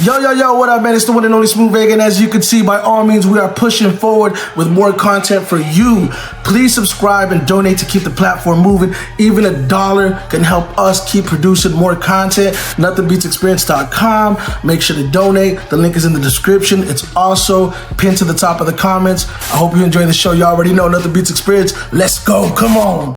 Yo, what up, man? It's the one and only Smooth Vega, and as you can see, by all means, we are pushing forward with more content for you. Please subscribe and donate to keep the platform moving. Even $1 can help us keep producing more content. NothingBeatsExperience.com. Make sure to donate. The link is in the description. It's also pinned to the top of the comments. I hope you enjoy the show. You already know Nothing Beats Experience. Let's go. Come on.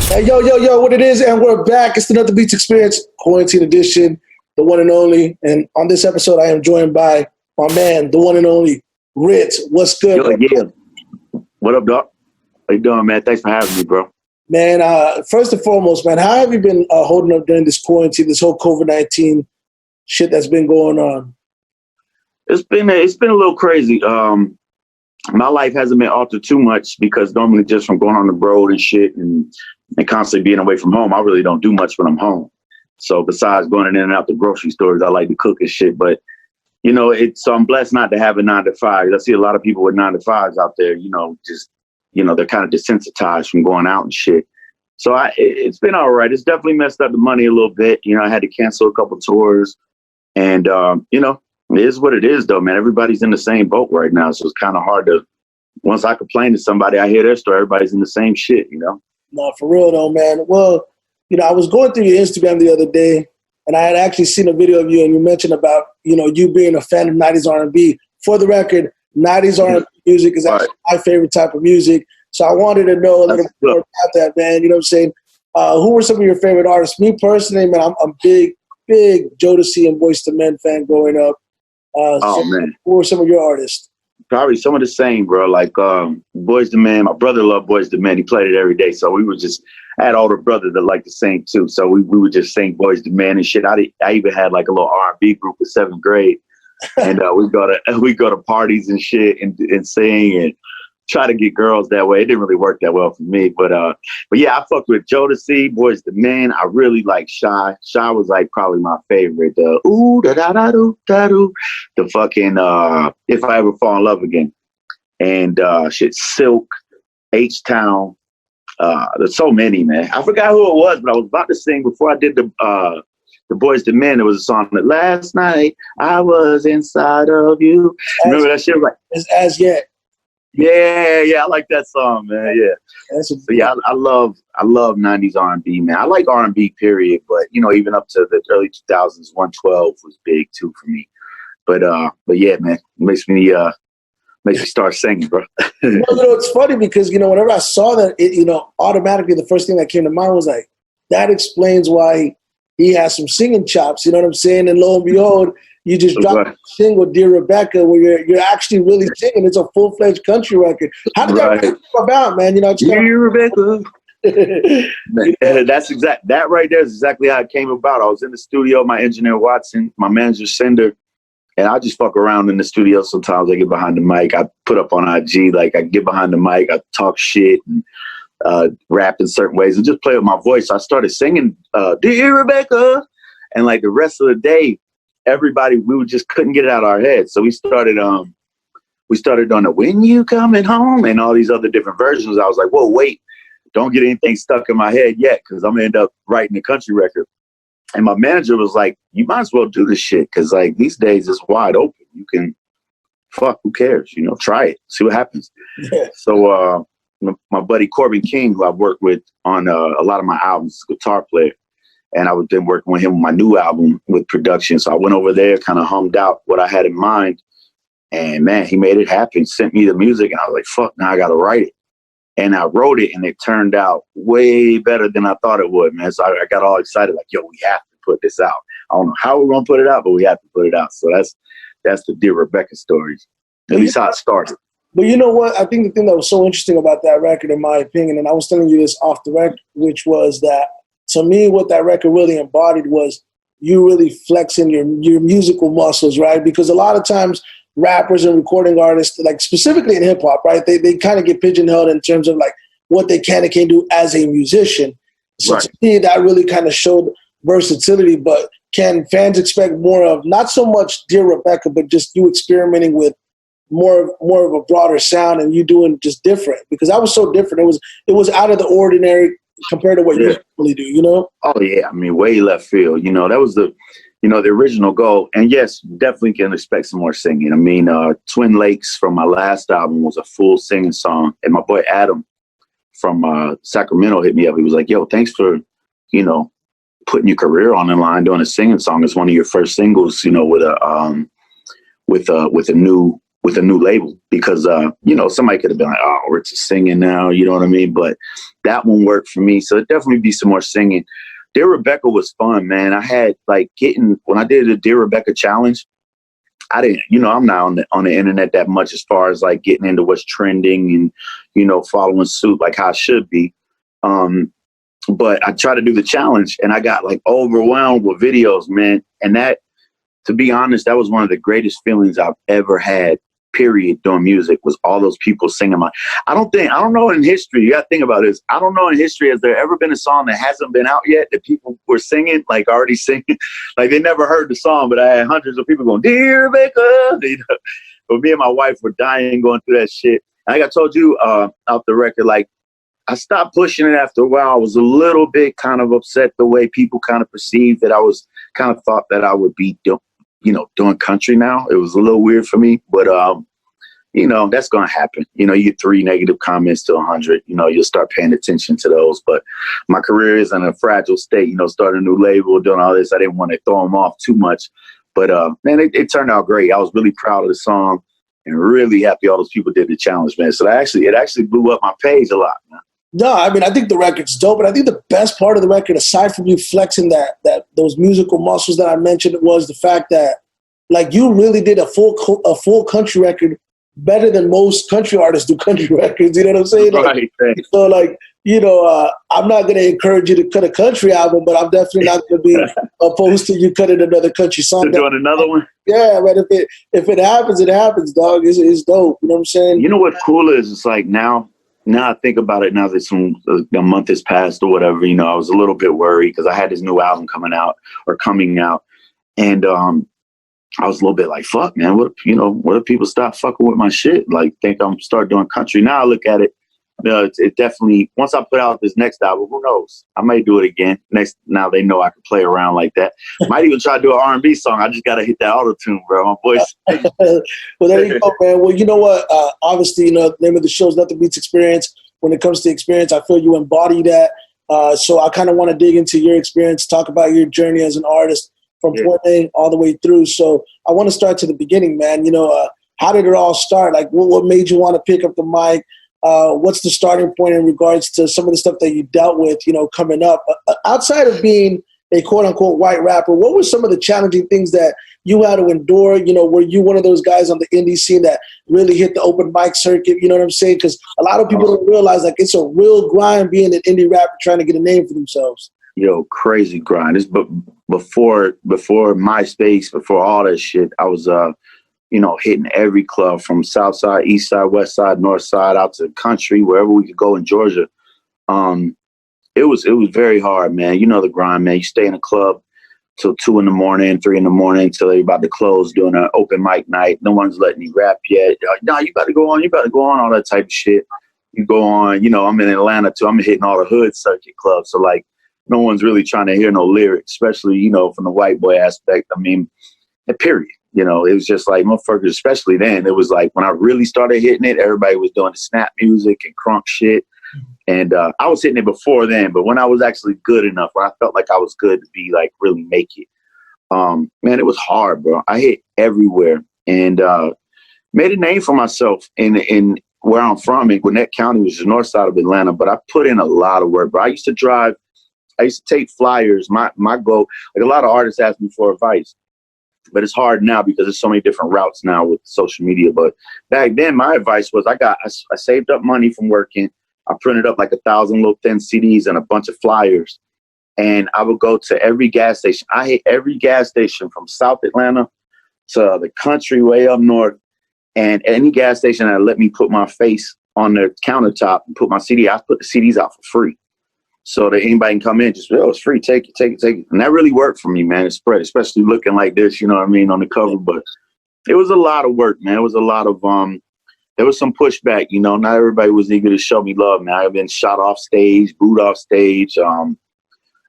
Hey, yo, what it is, and we're back. It's the Nothing Beats Experience, Quarantine Edition, the one and only. And on this episode, I am joined by my man, the one and only, Rittz. What's good? Yeah. What up, Doc? How you doing, man? Thanks for having me, bro. Man, first and foremost, man, how have you been holding up during this quarantine, this whole COVID-19 shit that's been going on? It's been a little crazy. My life hasn't been altered too much because normally just from going on the road and shit and constantly being away from home, I really don't do much when I'm home. So besides going in and out the grocery stores, I like to cook and shit. But, you know, so I'm blessed not to have a 9 to 5. I see a lot of people with 9 to 5s out there, they're kind of desensitized from going out and shit. So it's been all right. It's definitely messed up the money a little bit. You know, I had to cancel a couple tours and, it is what it is, though, man. Everybody's in the same boat right now. So it's kind of hard to, once I complain to somebody, I hear their story. Everybody's in the same shit, you know? No, for real, though, man. Well, I was going through your Instagram the other day, and I had actually seen a video of you, and you mentioned about, you being a fan of 90s R&B. For the record, 90s R&B music is actually my favorite type of music. So I wanted to know a little bit more about that, man. You know what I'm saying? Who were some of your favorite artists? Me personally, man, I'm big Jodeci and Boyz II Men fan growing up. Man. Who were some of your artists? Probably some of the same, bro. Like Boyz II Men. My brother loved Boyz II Men. He played it every day. So we would I had older brother that liked to sing too. So we would just sing Boyz II Men and shit. I even had like a little R&B group in 7th grade. And we go to parties and shit and sing and try to get girls that way. It didn't really work that well for me. But yeah, I fucked with Jodeci, Boyz II Men. I really like Shy. Shy was like probably my favorite. Ooh, da da da do da do. The fucking If I Ever Fall in Love Again. And Silk, H-Town. There's so many, man. I forgot who it was, but I was about to sing before I did the Boyz II Men. There was a song that last night I was inside of you. Remember that shit? Like As Yet. Yeah, I like that song, man. Yeah, I love 90s R&B, man. I like R&B, period, but even up to the early 2000s, 112 was big too for me. But yeah, man, makes me start singing, bro. It's funny because whenever I saw that, automatically the first thing that came to mind was like, that explains why he has some singing chops. You know what I'm saying? And lo and behold, you just dropped a single, Dear Rebecca, where you're actually really singing. It's a full-fledged country record. How did that come about, man? Dear Rebecca. That right there is exactly how it came about. I was in the studio, my engineer Watson, my manager Cinder, and I just fuck around in the studio. Sometimes I get behind the mic. I put up on IG, like I get behind the mic, I talk shit and rap in certain ways and just play with my voice. I started singing Dear Rebecca, and like the rest of the day, everybody, just couldn't get it out of our heads. So we started on the When You Coming Home and all these other different versions. I was like, whoa, wait, don't get anything stuck in my head yet, because I'm gonna end up writing a country record. And my manager was like, you might as well do this shit, because like these days it's wide open. You can who cares? Try it, see what happens. Yeah. So my buddy Corbin King, who I've worked with on a lot of my albums, guitar player. And I was then working with him on my new album with production. So I went over there, kind of hummed out what I had in mind. And man, he made it happen, sent me the music. And I was like, fuck, now I got to write it. And I wrote it and it turned out way better than I thought it would, man. So I got all excited, like, yo, we have to put this out. I don't know how we're going to put it out, but we have to put it out. So that's the Dear Rebecca story. At least how it started. But you know what? I think the thing that was so interesting about that record, in my opinion, and I was telling you this off the record, which was that, to me, what that record really embodied was you really flexing your musical muscles, right? Because a lot of times rappers and recording artists, like specifically in hip hop, right, they kind of get pigeonholed in terms of like what they can and can't do as a musician. So to me, that really kind of showed versatility. But can fans expect more of, not so much Dear Rebecca, but just you experimenting with more of a broader sound and you doing just different? Because that was so different. It was out of the ordinary. compared to what you really do, you know? Oh yeah, I mean, way left field. You know, that was the original goal. And yes, definitely can expect some more singing. I mean, Twin Lakes from my last album was a full singing song. And my boy Adam from Sacramento hit me up. He was like, yo, thanks for, you know, putting your career on the line doing a singing song. It's one of your first singles, you know, with a new label, because you know, somebody could have been like, oh, Rittz is singing now, you know what I mean? But that one worked for me. So it definitely be some more singing. Dear Rebecca was fun, man. I had like when I did the Dear Rebecca challenge, I didn't, you know, I'm not on the internet that much as far as like getting into what's trending and, you know, following suit like how I should be. But I tried to do the challenge and I got like overwhelmed with videos, man. And that, to be honest, that was one of the greatest feelings I've ever had, period, doing music, was all those people singing I don't know in history, you got to think about this. I don't know in history, has there ever been a song that hasn't been out yet that people were singing, like already singing? Like they never heard the song, but I had hundreds of people going, Dear Rebecca. You know? But me and my wife were dying going through that shit. And like I told you off the record, like I stopped pushing it after a while. I was a little bit kind of upset the way people kind of perceived that I was kind of thought that I would be doing country now. It was a little weird for me, but you know, that's going to happen. You know, you get 3 negative comments to 100, you know, you'll start paying attention to those. But my career is in a fragile state, you know, starting a new label, doing all this. I didn't want to throw them off too much, but man, it turned out great. I was really proud of the song and really happy all those people did the challenge, man. So it actually blew up my page a lot, man. No, I mean, I think the record's dope, but I think the best part of the record, aside from you flexing that those musical muscles that I mentioned, was the fact that, like, you really did a full country record better than most country artists do country records. You know what I'm saying? Like, right. So, like, you know, I'm not going to encourage you to cut a country album, but I'm definitely not going to be opposed to you cutting another country song. Doing another one? Yeah, man. If it happens, it happens, dog. It's dope. You know what I'm saying? You know what cool is? It's like now I think about it, now that a month has passed or whatever, you know, I was a little bit worried because I had this new album coming out. And I was a little bit like, fuck, man, what if people stop fucking with my shit? Like, think I'm start doing country. Now I look at it, it definitely, once I put out this next album, who knows? I may do it again. Now they know I can play around like that. Might even try to do an R&B song. I just got to hit that auto-tune, bro. My voice. Well, there you go, man. Well, you know what? Obviously, you know, the name of the show is Nothing Beats Experience. When it comes to experience, I feel you embody that. So I kind of want to dig into your experience, talk about your journey as an artist from point A all the way through. So I want to start to the beginning, man. You know, how did it all start? Like, what made you want to pick up the mic? What's the starting point in regards to some of the stuff that you dealt with, you know, coming up? Outside of being a quote-unquote white rapper, what were some of the challenging things that you had to endure? You know, were you one of those guys on the indie scene that really hit the open mic circuit? You know what I'm saying? Because a lot of people don't realize, like, it's a real grind being an indie rapper trying to get a name for themselves. Yo, crazy grind. It's before MySpace, before all that shit, I was hitting every club from South Side, East Side, West Side, North Side, out to the country, wherever we could go in Georgia. It was very hard, man. You know the grind, man. You stay in a club till 2 in the morning, 3 in the morning, till they're about to close, doing an open mic night. No one's letting you rap yet. Like, no, you got to go on, all that type of shit. You go on, you know, I'm in Atlanta too. I'm hitting all the hood circuit clubs. So like, no one's really trying to hear no lyrics, especially, you know, from the white boy aspect. I mean, period. You know, it was just like motherfuckers, especially then. It was like when I really started hitting it, everybody was doing the snap music and crunk shit. And I was hitting it before then, but when I was actually good enough, when I felt like I was good to be like really make it, man, it was hard, bro. I hit everywhere and made a name for myself in where I'm from in Gwinnett County, which is the north side of Atlanta. But I put in a lot of work, bro. I used to take flyers. My goal, like a lot of artists ask me for advice, but it's hard now because there's so many different routes now with social media. But back then, my advice was I saved up money from working. I printed up like 1,000 little thin CDs and a bunch of flyers. And I would go to every gas station. I hit every gas station from South Atlanta to the country way up north. And any gas station that let me put my face on the countertop and put my CD, I put the CDs out for free. So that anybody can come in, just, it's free, take it. And that really worked for me, man. It spread, especially looking like this, you know what I mean, on the cover. But it was a lot of work, man. It was a lot of, there was some pushback. You know, not everybody was eager to show me love. Now I've been shot off stage, booed off stage, and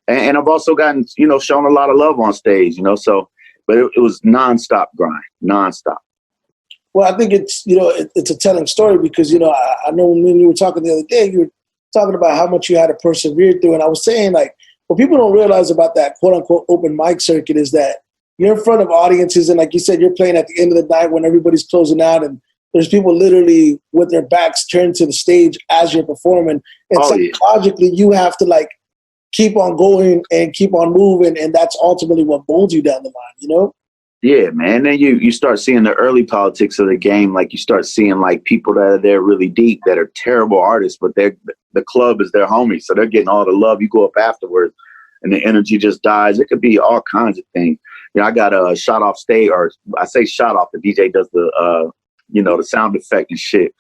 I've also gotten, you know, shown a lot of love on stage. You know, so but it was nonstop grind, nonstop. Well, I think it's, you know, it's a telling story because, you know, I know when you were talking the other day, you were talking about how much you had to persevere through. And I was saying, like, what people don't realize about that quote unquote open mic circuit is that you're in front of audiences. And like you said, you're playing at the end of the night when everybody's closing out and there's people literally with their backs turned to the stage as you're performing. And psychologically, you have to like keep on going and keep on moving. And that's ultimately what molds you down the line, you know? Yeah, man. Then you start seeing the early politics of the game. Like you start seeing like people that are there really deep that are terrible artists, but the club is their homie. So they're getting all the love. You go up afterwards and the energy just dies. It could be all kinds of things. You know, I got a shot off stage, or I say shot off. The DJ does the, you know, the sound effect and shit.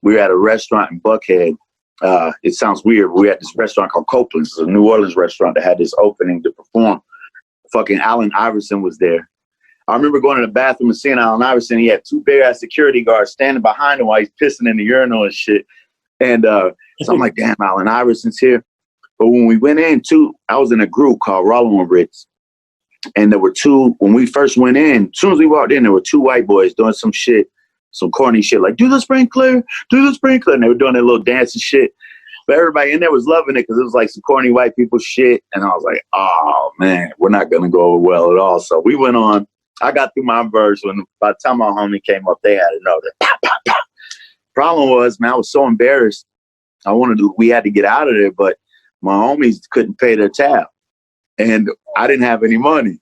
We were at a restaurant in Buckhead. It sounds weird. We were at this restaurant called Copeland's. It's a New Orleans restaurant that had this opening to perform. Fucking Allen Iverson was there. I remember going to the bathroom and seeing Allen Iverson. He had two big-ass security guards standing behind him while he's pissing in the urinal and shit. And so I'm like, damn, Allen Iverson's here. But when we went in, I was in a group called Rollo and Rittz. And there were two, when we first went in, as soon as we walked in, there were two white boys doing some shit, some corny shit, like, do the sprinkler. And they were doing their little dance and shit. But everybody in there was loving it because it was like some corny white people shit. And I was like, oh, man, we're not going to go over well at all. So we went on. I got through my verse when by the time my homie came up, they had another. Pop, pop, pop. Problem was, man, I was so embarrassed. We had to get out of there, but my homies couldn't pay their tab. And I didn't have any money.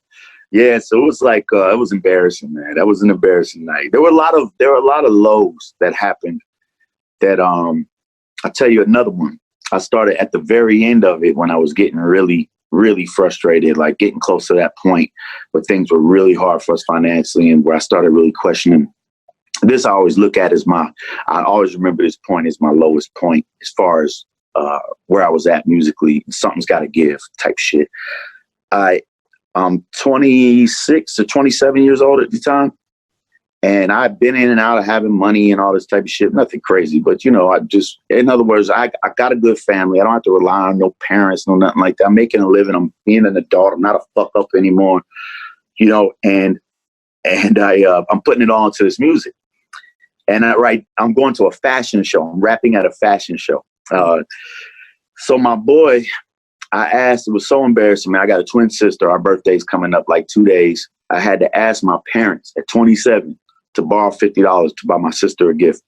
Yeah, so it was like, it was embarrassing, man. That was an embarrassing night. There were a lot of lows that happened that, I'll tell you another one. I started at the very end of it when I was getting really, really frustrated, like getting close to that point where things were really hard for us financially and where I started really questioning. This I always look at as I always remember this point as my lowest point as far as where I was at musically. Something's got to give type shit. I'm 26 or 27 years old at the time. And I've been in and out of having money and all this type of shit. Nothing crazy, but you know, in other words, I got a good family. I don't have to rely on no parents, no nothing like that. I'm making a living. I'm being an adult. I'm not a fuck up anymore, you know. And I'm putting it all into this music. And I'm going to a fashion show. I'm rapping at a fashion show. So my boy, I asked. It was so embarrassing, man. I got a twin sister. Our birthday's coming up like 2 days. I had to ask my parents at 27 to borrow $50 to buy my sister a gift.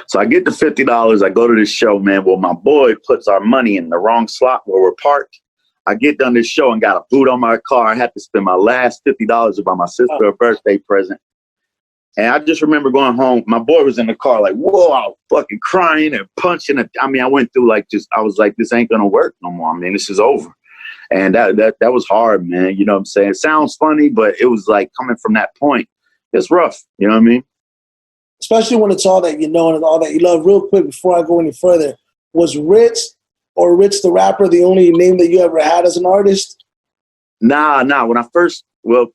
So I get the $50. I go to this show, man. Well, my boy puts our money in the wrong slot where we're parked. I get done this show and got a boot on my car. I had to spend my last $50 to buy my sister a birthday present. And I just remember going home. My boy was in the car like, whoa, I was fucking crying and punching. I went through I was like, this ain't going to work no more. I mean, this is over. And that was hard, man. You know what I'm saying? It sounds funny, but it was like coming from that point. It's rough. You know what I mean? Especially when it's all that you know and all that you love. Real quick, before I go any further, was Rittz or Rittz the rapper the only name that you ever had as an artist? Nah.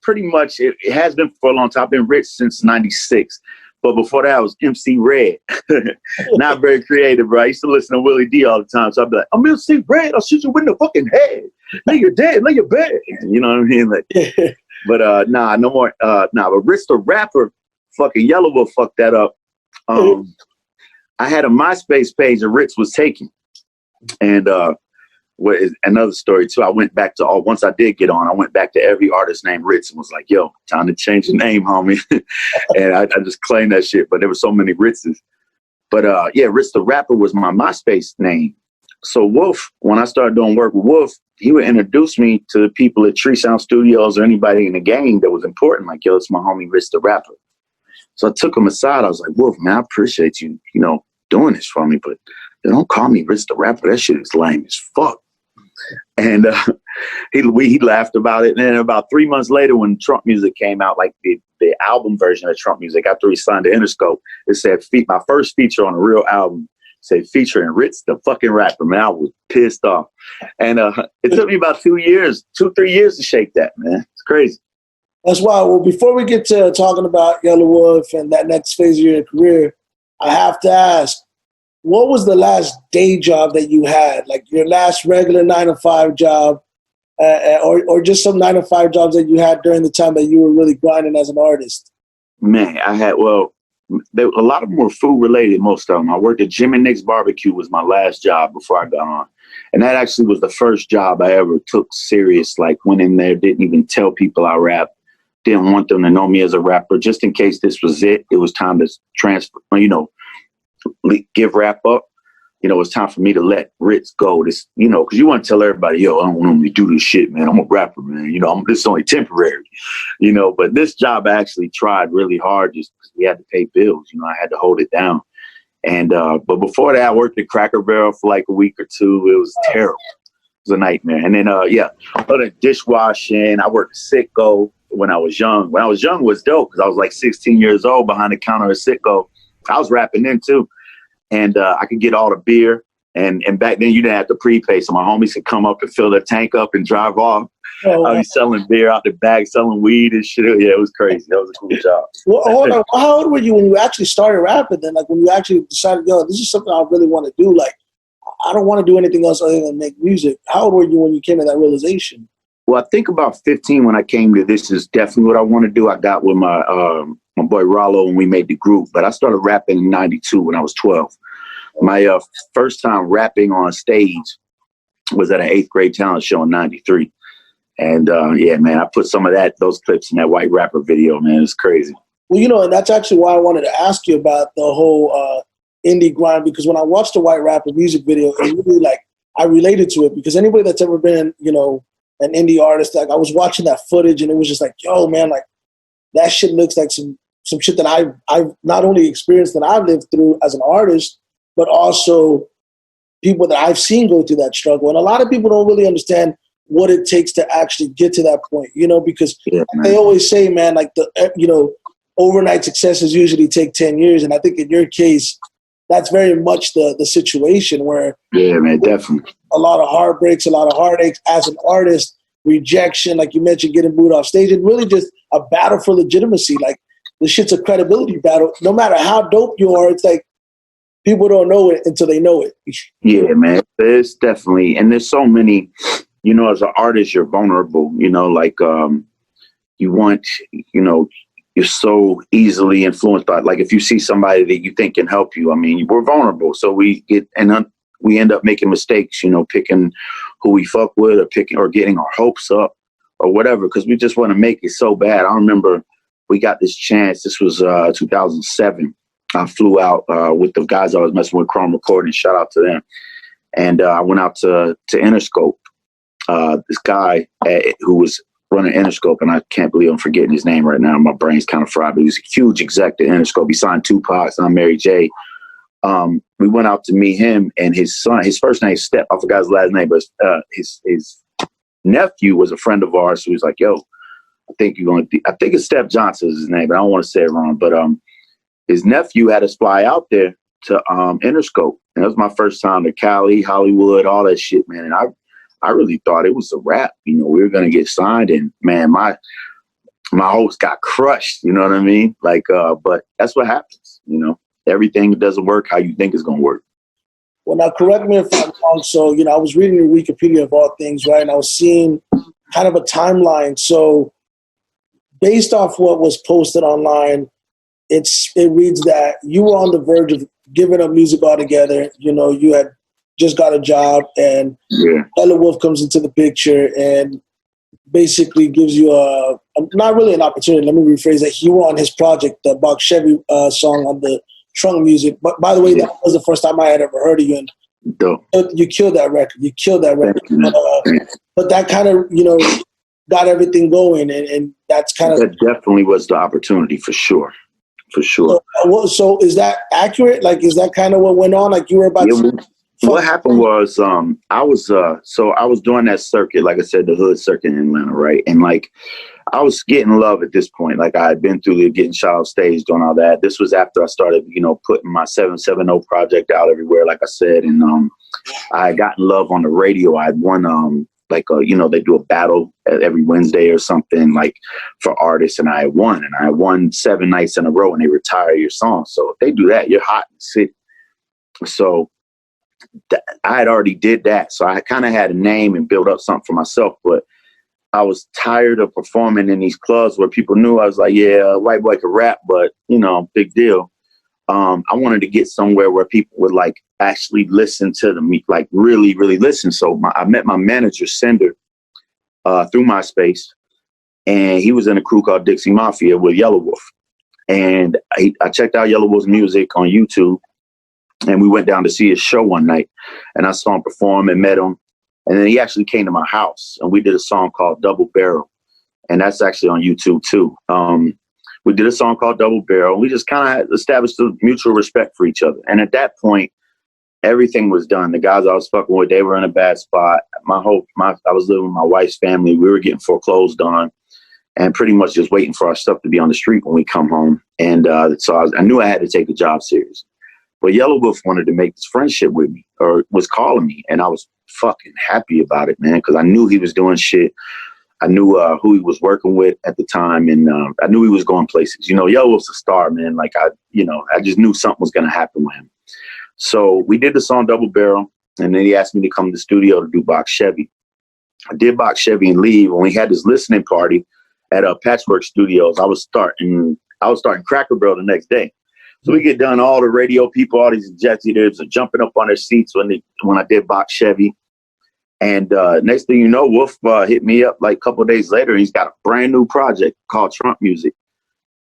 Pretty much it has been for a long time. I've been Rittz since 96. But before that, I was MC Red. Not very creative, bro. I used to listen to Willie D all the time. So I'd be like, I'm MC Red. I'll shoot you in the fucking head. Lay your dead. Lay your bed. You know what I mean? Like, but no more. But Rittz the rapper, fucking Yelawolf fucked that up. I had a MySpace page that Rittz was taking. And another story too. I went back to once I did get on, I went back to every artist named Rittz and was like, yo, time to change the name, homie. And I just claimed that shit, but there were so many Ritzes. But Rittz the rapper was my MySpace name. So Wolf, when I started doing work with Wolf, he would introduce me to the people at Tree Sound Studios or anybody in the game that was important. Like, yo, it's my homie Rittz the rapper. So I took him aside. I was like, Wolf, man, I appreciate you, doing this for me, but don't call me Rittz the rapper. That shit is lame as fuck. And he laughed about it. And then about 3 months later, when Trump Music came out, like the album version of Trump Music, after he signed to Interscope, it said my first feature on a real album, said featuring Rittz the fucking rapper. Man, I was pissed off. And it took me about 3 years to shake that, man. It's crazy. That's why. Well, before we get to talking about Yelawolf and that next phase of your career, I have to ask, what was the last day job that you had? Like your last regular 9-to-5 job, or just some 9-to-5 jobs that you had during the time that you were really grinding as an artist? Man, I had, a lot of them were food related, most of them. I worked at Jim and Nick's Barbecue was my last job before I got on. And that actually was the first job I ever took serious, like went in there, didn't even tell people I rap, didn't want them to know me as a rapper, just in case this was it. It was time to transfer, give rap up. It was time for me to let Rittz go. This, because you want to tell everybody, yo, I don't normally do this shit, man. I'm a rapper, man. This is only temporary, but this job I actually tried really hard just because we had to pay bills. I had to hold it down. And, but before that, I worked at Cracker Barrel for like a week or two. It was terrible. It was a nightmare. And then, other dishwashing. I worked at Sitco when I was young. When I was young, it was dope because I was like 16 years old behind the counter at Sitco. I was rapping then too. And I could get all the beer. And back then, you didn't have to prepay. So my homies could come up and fill their tank up and drive off. Oh, I'd be selling beer out the bag, selling weed and shit. Yeah, it was crazy. That was a cool job. Well, hold on. How old were you when you actually started rapping then? Like when you actually decided, this is something I really want to do. Like, I don't want to do anything else other than make music. How old were you when you came to that realization? Well, I think about 15 when I came to this is definitely what I want to do. I got with my boy Rollo and we made the group. But I started rapping in 92 when I was 12. My first time rapping on stage was at an 8th grade talent show in 93. And man, I put some of those clips in that White Rapper video, man. It's crazy. Well, and that's actually why I wanted to ask you about the whole indie grind, because when I watched the White Rapper music video, it really I related to it because anybody that's ever been, an indie artist, like I was watching that footage and it was just like, yo, man, like that shit looks like some shit that I've not only experienced that I've lived through as an artist, but also people that I've seen go through that struggle. And a lot of people don't really understand what it takes to actually get to that point, because they always say, man, like overnight successes usually take 10 years. And I think in your case, that's very much the situation where definitely a lot of heartbreaks, a lot of heartaches as an artist, rejection, like you mentioned, getting booed off stage, and really just a battle for legitimacy. Like the shit's a credibility battle. No matter how dope you are, it's like people don't know it until they know it. Yeah, man, there's definitely, and there's so many, as an artist, you're vulnerable, you want, you're so easily influenced by, like, if you see somebody that you think can help you, I mean, we're vulnerable. So we end up making mistakes, picking who we fuck with or getting our hopes up or whatever, because we just want to make it so bad. I remember we got this chance. This was 2007. I flew out with the guys I was messing with, Chrome Recording. Shout out to them. And I went out to Interscope. This guy who was running Interscope, and I can't believe I'm forgetting his name right now. My brain's kind of fried, but he was a huge exec at Interscope. He signed Tupac, signed Mary J. We went out to meet him and his son. His first name is Step. I forgot his last name, but his nephew was a friend of ours. So he was like, yo, I think it's Step Johnson is his name, but I don't want to say it wrong. But his nephew had us fly out there to Interscope. And that was my first time to Cali, Hollywood, all that shit, man. And I really thought it was a wrap. We were going to get signed, and man, my hopes got crushed. You know what I mean? Like, but that's what happens. Everything doesn't work how you think it's going to work. Well, now correct me if I'm wrong. So, I was reading your Wikipedia of all things, right? And I was seeing kind of a timeline. So based off what was posted online, it reads that you were on the verge of giving up music altogether. You had just got a job, and Yelawolf comes into the picture and basically gives you not really an opportunity. Let me rephrase that. You were on his project, the Bach Chevy song on the Trunk Music. But by the way, that was the first time I had ever heard of you. And you killed that record. You killed that record. But that kind of, got everything going, and that's kind of... That definitely was the opportunity, for sure. For sure. So is that accurate? Like, is that kind of what went on? Like, you were about to... What happened was, I was doing that circuit, like I said, the hood circuit in Atlanta, right? And like, I was getting love at this point. Like, I had been through getting shot off stage, doing all that. This was after I started, putting my 770 project out everywhere, like I said. And I had gotten love on the radio. I had won they do a battle every Wednesday or something like for artists. And I won 7 nights in a row, and they retire your song. So if they do that, you're hot in the city. So I had already did that. So I kind of had a name and built up something for myself, but I was tired of performing in these clubs where people knew I was like, yeah, white boy could rap, but big deal. I wanted to get somewhere where people would like actually listen to me, like really, really listen. So I met my manager, Cinder, through MySpace, and he was in a crew called Dixie Mafia with Yelawolf. And I checked out Yelawolf's music on YouTube, and we went down to see his show one night, and I saw him perform and met him. And then he actually came to my house, and we did a song called Double Barrel. And that's actually on YouTube too. We did a song called Double Barrel. We just kind of established a mutual respect for each other. And at that point, everything was done. The guys I was fucking with, they were in a bad spot. I was living with my wife's family. We were getting foreclosed on and pretty much just waiting for our stuff to be on the street when we come home. And so I knew I had to take the job serious. But Yelawolf wanted to make this friendship with me, or was calling me. And I was fucking happy about it, man, because I knew he was doing shit. I knew who he was working with at the time, and I knew he was going places. Yelawolf's a star, man. Like I just knew something was going to happen with him. So we did the song Double Barrel, and then he asked me to come to the studio to do Box Chevy. I did Box Chevy and leave. When we had this listening party at Patchwork Studios, I was starting Cracker Barrel the next day. So we get done. All the radio people, all these executives are jumping up on their seats when I did Box Chevy. And next thing you know, Wolf hit me up like a couple of days later. He's got a brand new project called Trump Music,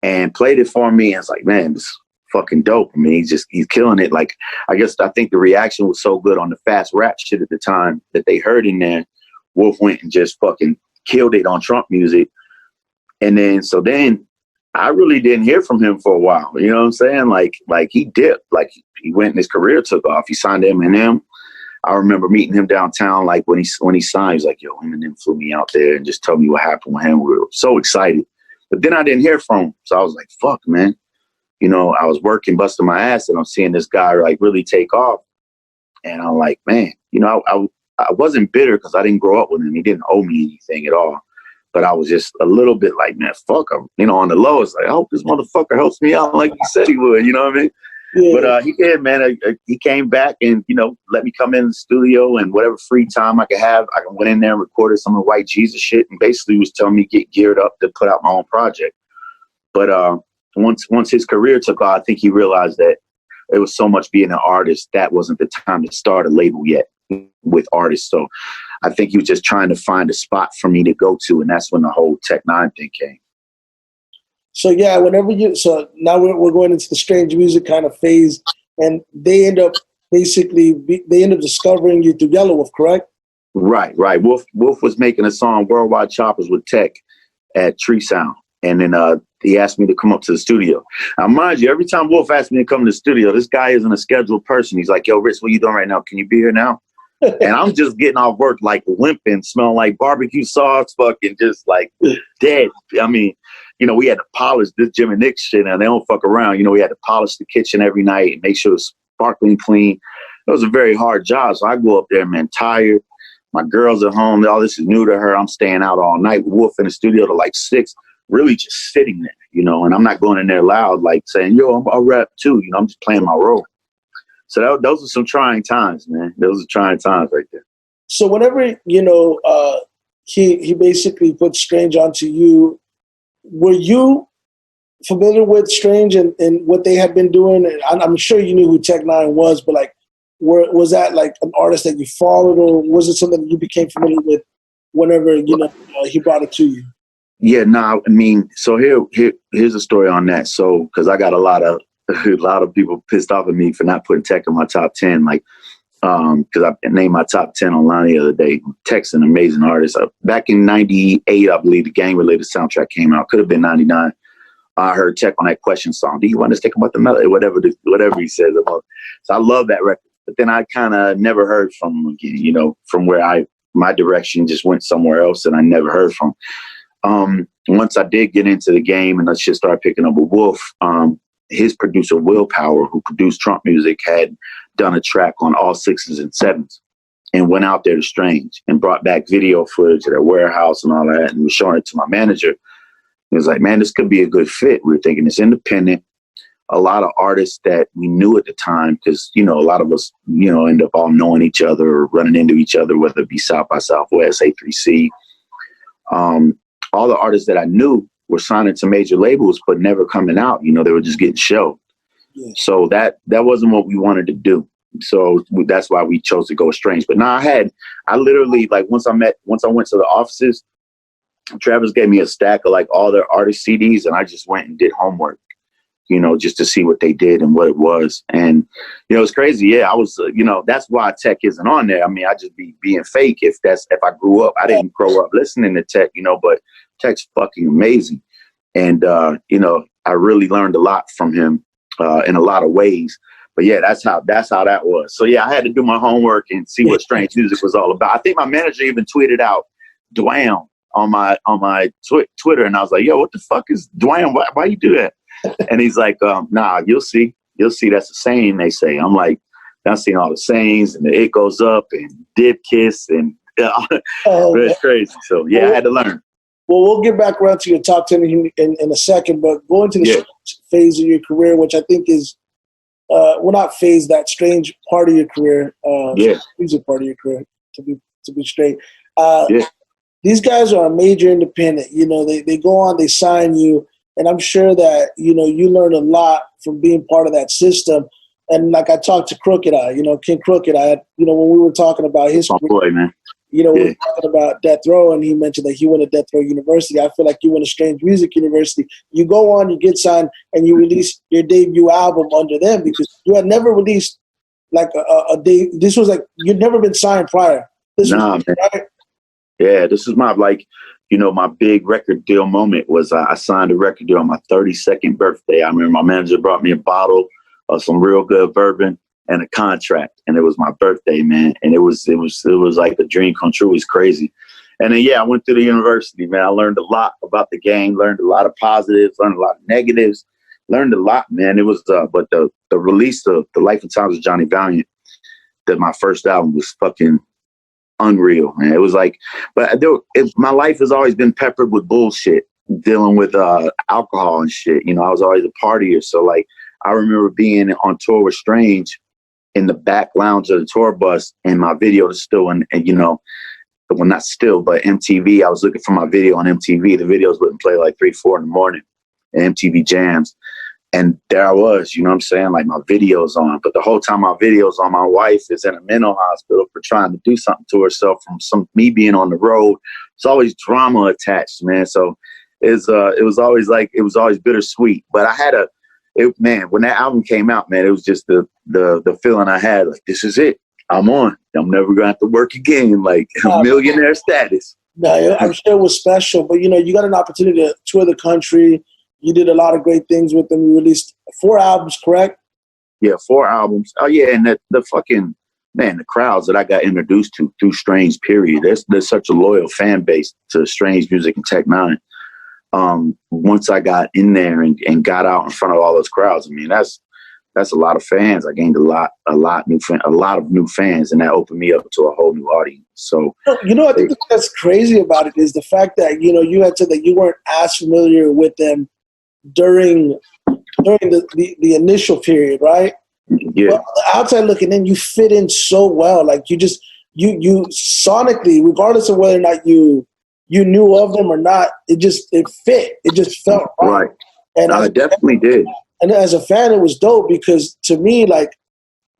and played it for me. And it's like, man, this is fucking dope. I mean, he's killing it. Like, I think the reaction was so good on the fast rap shit at the time that they heard in there. Wolf went and just fucking killed it on Trump Music. And then I really didn't hear from him for a while. You know what I'm saying? Like he dipped. Like he went and his career took off. He signed to Eminem. I remember meeting him downtown, like when he signed, he was like, yo, Eminem flew me out there and just told me what happened with him. We were so excited. But then I didn't hear from him. So I was like, fuck, man. I was working, busting my ass, and I'm seeing this guy like really take off. And I'm like, man, I wasn't bitter because I didn't grow up with him. He didn't owe me anything at all. But I was just a little bit like, man, fuck him. On the low, it's like, I hope this motherfucker helps me out like he said he would. You know what I mean? Yeah. But he did, man. He came back and, let me come in the studio, and whatever free time I could have, I went in there and recorded some of the White Jesus shit, and basically was telling me to get geared up to put out my own project. But once his career took off, I think he realized that it was so much being an artist, that wasn't the time to start a label yet with artists. So I think he was just trying to find a spot for me to go to, and that's when the whole Tech Nine thing came. So yeah, so now we're going into the strange music kind of phase, and they end up discovering you through Yelawolf, correct? Right. Wolf was making a song, Worldwide Choppers, with Tech at Tree Sound, and then he asked me to come up to the studio. Now, mind you, every time Wolf asked me to come to the studio, this guy isn't a scheduled person. He's like, yo, Rittz, what are you doing right now? Can you be here now? And I'm just getting off work like limping, smelling like barbecue sauce, fucking just like dead. I mean, we had to polish this Jim and Nick shit, and they don't fuck around. We had to polish the kitchen every night and make sure it's sparkling clean. It was a very hard job. So I go up there, man, tired. My girl's at home. All this is new to her. I'm staying out all night with Wolf in the studio till like 6, really just sitting there, and I'm not going in there loud, like saying, yo, I'll rap too. I'm just playing my role. So those are some trying times, man. Those are trying times right there. So whenever, he basically put Strange onto you, were you familiar with Strange and what they had been doing? And I'm sure you knew who Tech Nine was, but like, was that like an artist that you followed, or was it something that you became familiar with whenever, he brought it to you? Yeah, no, I mean, so here's a story on that. So, because I got a lot of people pissed off at me for not putting Tech in my top 10, like, because I named my top 10 online the other day. Tech's an amazing artist. Back in 98, I believe the Gang Related soundtrack came out. Could have been 99. I heard Tech on that Question song. Do you want to stick about the melody? Whatever he says about. So I love that record. But then I kind of never heard from him again, from where my direction just went somewhere else, and I never heard from him. Once I did get into the game and I just started picking up with Wolf, his producer, Willpower, who produced Trump Music, had done a track on all 6s and 7s. and went out there to Strange and brought back video footage of their warehouse and all that, and was showing it to my manager. He was like, man, this could be a good fit. We were thinking it's independent. A lot of artists that we knew at the time, because, you know, a lot of us, you know, end up all knowing each other or running into each other, whether it be South by Southwest, A3C. All the artists that I knew were signing to major labels, but never coming out. You know, they were just getting shelved. Yeah. So that wasn't what we wanted to do. So that's why we chose to go Strange. But now I literally, like, once I went to the offices, Travis gave me a stack of like all their artist CDs, and I just went and did homework, you know, just to see what they did and what it was. And, you know, it's crazy. Yeah, I was, you know, that's why Tech isn't on there. I mean, I just be being fake if I grew up. I didn't grow up listening to Tech, you know, but Tech's fucking amazing. And, you know, I really learned a lot from him in a lot of ways. But yeah, that's how that was. So yeah, I had to do my homework and see what Strange Music was all about. I think my manager even tweeted out Dwam on my Twitter, and I was like, yo, what the fuck is Dwam? Why you do that? And he's like, nah, you'll see. That's a saying they say. I'm like, I've seen all the sayings, and the it goes up and dip kiss, and it's crazy. So yeah, I had to learn. Well, we'll get back around to your top 10 in a second, but going to the phase of your career, which I think is, well, not phase, that strange part of your career, music part of your career, to be straight. These guys are a major independent. You know, they go on, they sign you, and I'm sure that, you know, you learn a lot from being part of that system. And like I talked to Crooked Eye, you know, King Crooked Eye, you know, when we were talking about his career, boy, man. You know, we were talking about Death Row, and he mentioned that he went to Death Row University. I feel like you went to Strange Music University. You go on, you get signed, and you release your debut album under them, because you had never released like a day. This was like, you'd never been signed prior. Man. Right? Yeah, this is my, like, you know, my big record deal moment was I signed a record deal on my 32nd birthday. I remember my manager brought me a bottle of some real good bourbon and a contract, and it was my birthday, man. And it was like a dream come true. It was crazy. And then, I went to the university, man. I learned a lot about the game, learned a lot of positives, learned a lot of negatives, learned a lot, man. It was, but the release of The Life and Times of Johnny Valiant, that my first album, was fucking unreal, man. It was like, but my life has always been peppered with bullshit, dealing with alcohol and shit. You know, I was always a partier. So like, I remember being on tour with Strange in the back lounge of the tour bus, and my video was still and you know, well, not still, but MTV. I was looking for my video on MTV. The videos wouldn't play like 3-4 in the morning, and MTV jams. And there I was, you know what I'm saying? Like, my video's on, but the whole time my video's on, my wife is in a mental hospital for trying to do something to herself from me being on the road. It's always drama attached, man. So it was always bittersweet. But I had when that album came out, man, it was just the feeling I had, like, this is it. I'm on. I'm never gonna have to work again, like millionaire status. No, I'm sure it was special, but you know, you got an opportunity to tour the country. You did a lot of great things with them. You released 4 albums, correct? Yeah, 4 albums. Oh yeah, and the fucking, man, the crowds that I got introduced to through Strange, period. There's such a loyal fan base to Strange Music and Tech Nine. Once I got in there and got out in front of all those crowds, I mean, that's a lot of fans. I gained a lot of new fans, and that opened me up to a whole new audience. So, you know, I think that's crazy about it is the fact that, you know, you had said that you weren't as familiar with them during the initial period, right? Yeah. But outside looking in, you fit in so well. Like, you sonically, regardless of whether or not you knew of them or not, it fit. It just felt right. And I definitely did. And as a fan, it was dope because to me, like,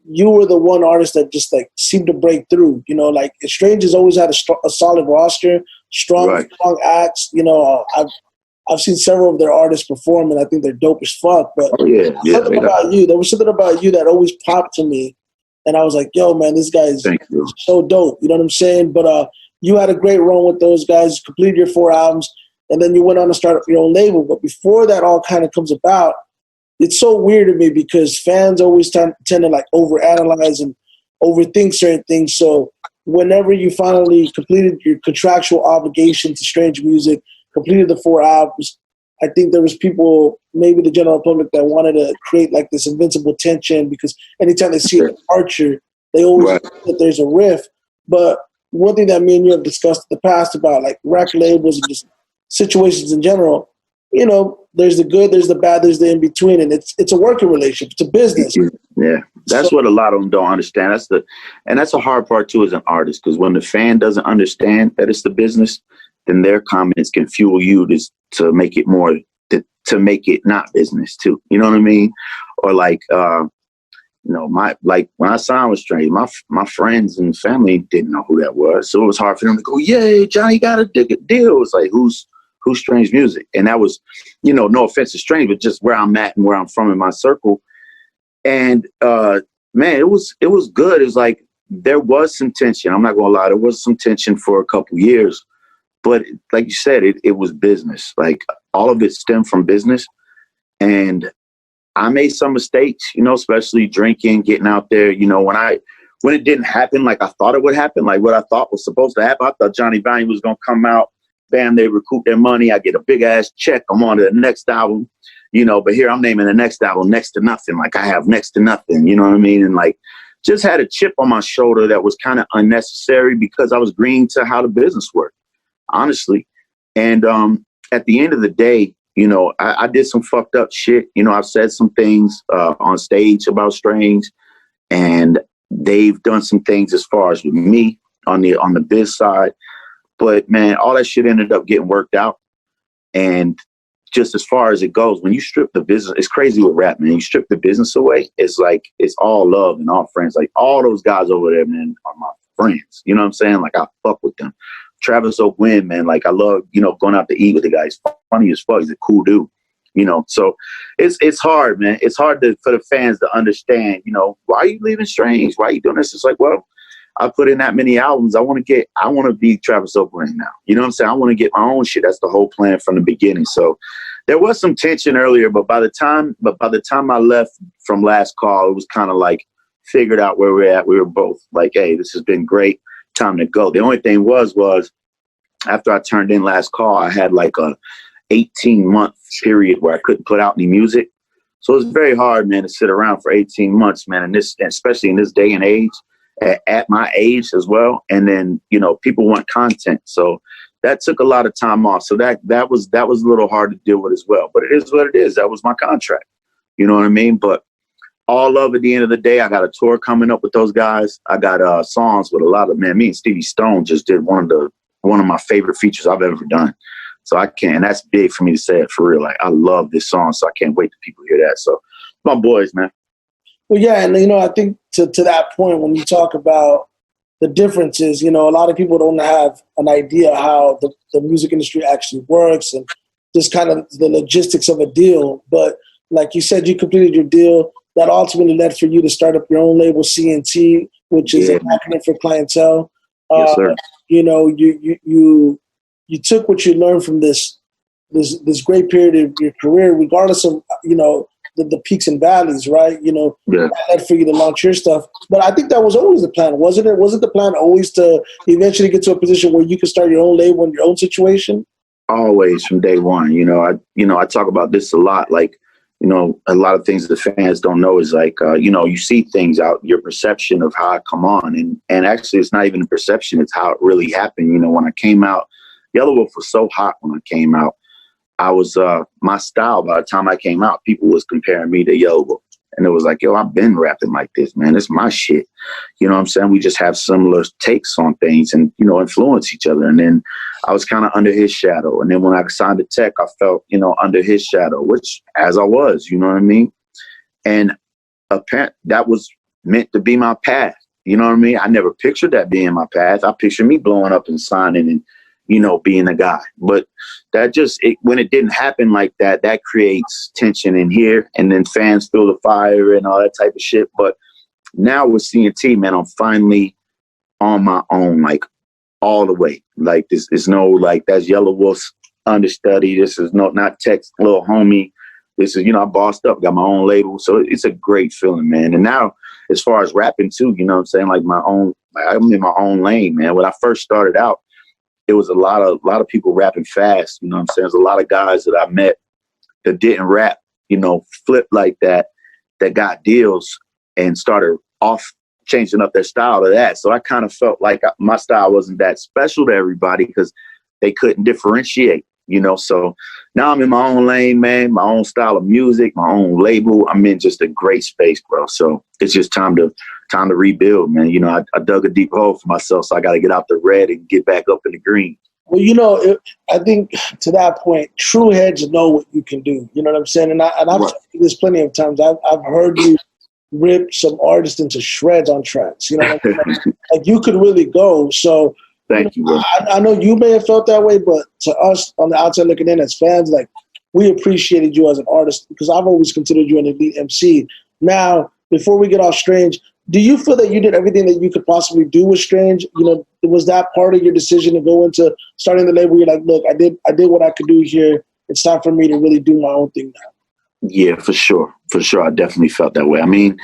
you were the one artist that just like seemed to break through. You know, like, Strange has always had a solid roster, strong acts. You know, I've seen several of their artists perform, and I think they're dope as fuck. But there was something about you that always popped to me, and I was like, yo, man, this guy is so dope. You know what I'm saying? But you had a great run with those guys, completed your 4 albums, and then you went on to start your own label. But before that all kind of comes about, it's so weird to me because fans always tend to like overanalyze and overthink certain things. So whenever you finally completed your contractual obligation to Strange Music, completed the 4 albums, I think there was people, maybe the general public, that wanted to create like this invincible tension because anytime they see a departure, they always think that there's a rift. But one thing that me and you have discussed in the past about like record labels and just situations in general, you know, there's the good, there's the bad, there's the in between, and it's a working relationship. It's a business. Yeah, that's what a lot of them don't understand. That's the hard part too as an artist, because when the fan doesn't understand that it's the business, then their comments can fuel you to make it more to make it not business too. You know what I mean? Or like when I signed with Strange, my friends and family didn't know who that was, so it was hard for them to go, "Yay, Johnny got a deal." It's like who's Strange Music, and that was, no offense to Strange, but just where I'm at and where I'm from in my circle. And man, it was good. It was like there was some tension. I'm not gonna lie, there was some tension for a couple years, but like you said, it was business. Like all of it stemmed from business, and I made some mistakes, especially drinking, getting out there. When it didn't happen like I thought it would happen, like what I thought was supposed to happen. I thought Johnny Valiant was gonna come out, bam, they recoup their money. I get a big ass check. I'm on to the next album. But here I'm naming the next album Next to Nothing. Like I have next to nothing, you know what I mean? And like just had a chip on my shoulder that was kind of unnecessary because I was green to how the business worked, honestly. And at the end of the day, I did some fucked up shit. I've said some things on stage about Strange, and they've done some things as far as with me on the biz side. But man, all that shit ended up getting worked out. And just as far as it goes, when you strip the business, it's crazy with rap, man. You strip the business away, it's like, it's all love and all friends. Like all those guys over there, man, are my friends. You know what I'm saying? Like I fuck with them. Travis O'Gwen, man, like I love, going out to eat with the guy. He's funny as fuck. He's a cool dude, So it's hard, man. It's hard for the fans to understand, why are you leaving Strange? Why are you doing this? It's like, well, I put in that many albums. I want to be Travis O'Gwen now. You know what I'm saying? I want to get my own shit. That's the whole plan from the beginning. So there was some tension earlier, but by the time I left from Last Call, it was kind of like figured out where we're at. We were both like, hey, this has been great. Time to go. The only thing was after I turned in Last Call, I had like a 18-month period where I couldn't put out any music. So it was very hard, man, to sit around for 18 months, man. And especially in this day and age, at my age as well. And then, people want content. So that took a lot of time off. So that was a little hard to deal with as well. But it is what it is. That was my contract. You know what I mean? But all love at the end of the day. I got a tour coming up with those guys. I got songs with a lot of, man, me and Stevie Stone just did one of my favorite features I've ever done. So and that's big for me to say it for real. Like I love this song. So I can't wait till people hear that. So my boys, man. Well, yeah, and I think to that point, when you talk about the differences, a lot of people don't have an idea how the music industry actually works and just kind of the logistics of a deal. But like you said, you completed your deal. That ultimately led for you to start up your own label, CNT, which is an acronym for clientele. Yes, sir. You took what you learned from this great period of your career, regardless of the peaks and valleys, right? That led for you to launch your stuff. But I think that was always the plan, wasn't it? Wasn't the plan always to eventually get to a position where you could start your own label in your own situation? Always from day one. I talk about this a lot. Like, a lot of things that the fans don't know is like, you see things out, your perception of how I come on. And actually, it's not even a perception. It's how it really happened. When I came out, Yelawolf was so hot when I came out. I was, my style, by the time I came out, people was comparing me to Yelawolf. And it was like, yo, I've been rapping like this, man. It's my shit. You know what I'm saying? We just have similar takes on things and, influence each other. And then I was kind of under his shadow. And then when I signed to Tech, I felt, under his shadow, which as I was, you know what I mean? And apparently that was meant to be my path. You know what I mean? I never pictured that being my path. I pictured me blowing up and signing and, being the guy. But that when it didn't happen like that, that creates tension in here. And then fans feel the fire and all that type of shit. But now with CNT, man, I'm finally on my own, like all the way. Like this is no, like that's Yelawolf's understudy. This is not Tech's little homie. This is, I bossed up, got my own label. So it's a great feeling, man. And now as far as rapping too, you know what I'm saying? Like I'm in my own lane, man. When I first started out, it was a lot of people rapping fast. You know what I'm saying? There's a lot of guys that I met that didn't rap, flip like that got deals and started off changing up their style to that. So I kind of felt like my style wasn't that special to everybody because they couldn't differentiate, you know. So now I'm in my own lane, man, my own style of music, my own label. I'm in just a great space, bro. So it's just time to rebuild, man. You know, I dug a deep hole for myself, so I got to get out the red and get back up in the green. Well, you know, I think to that point, true heads know what you can do. You know what I'm saying? And I've told you this plenty of times. I've heard you rip some artists into shreds on tracks. You know what I'm saying? Like you could really go. So thank you, bro. I know you may have felt that way, but to us on the outside looking in as fans, like we appreciated you as an artist because I've always considered you an elite MC. Now, before we get off Strange, do you feel that you did everything that you could possibly do with Strange? You know, was that part of your decision to go into starting the label? You're like, look, I did what I could do here. It's time for me to really do my own thing now. Yeah, for sure. For sure. I definitely felt that way. I mean,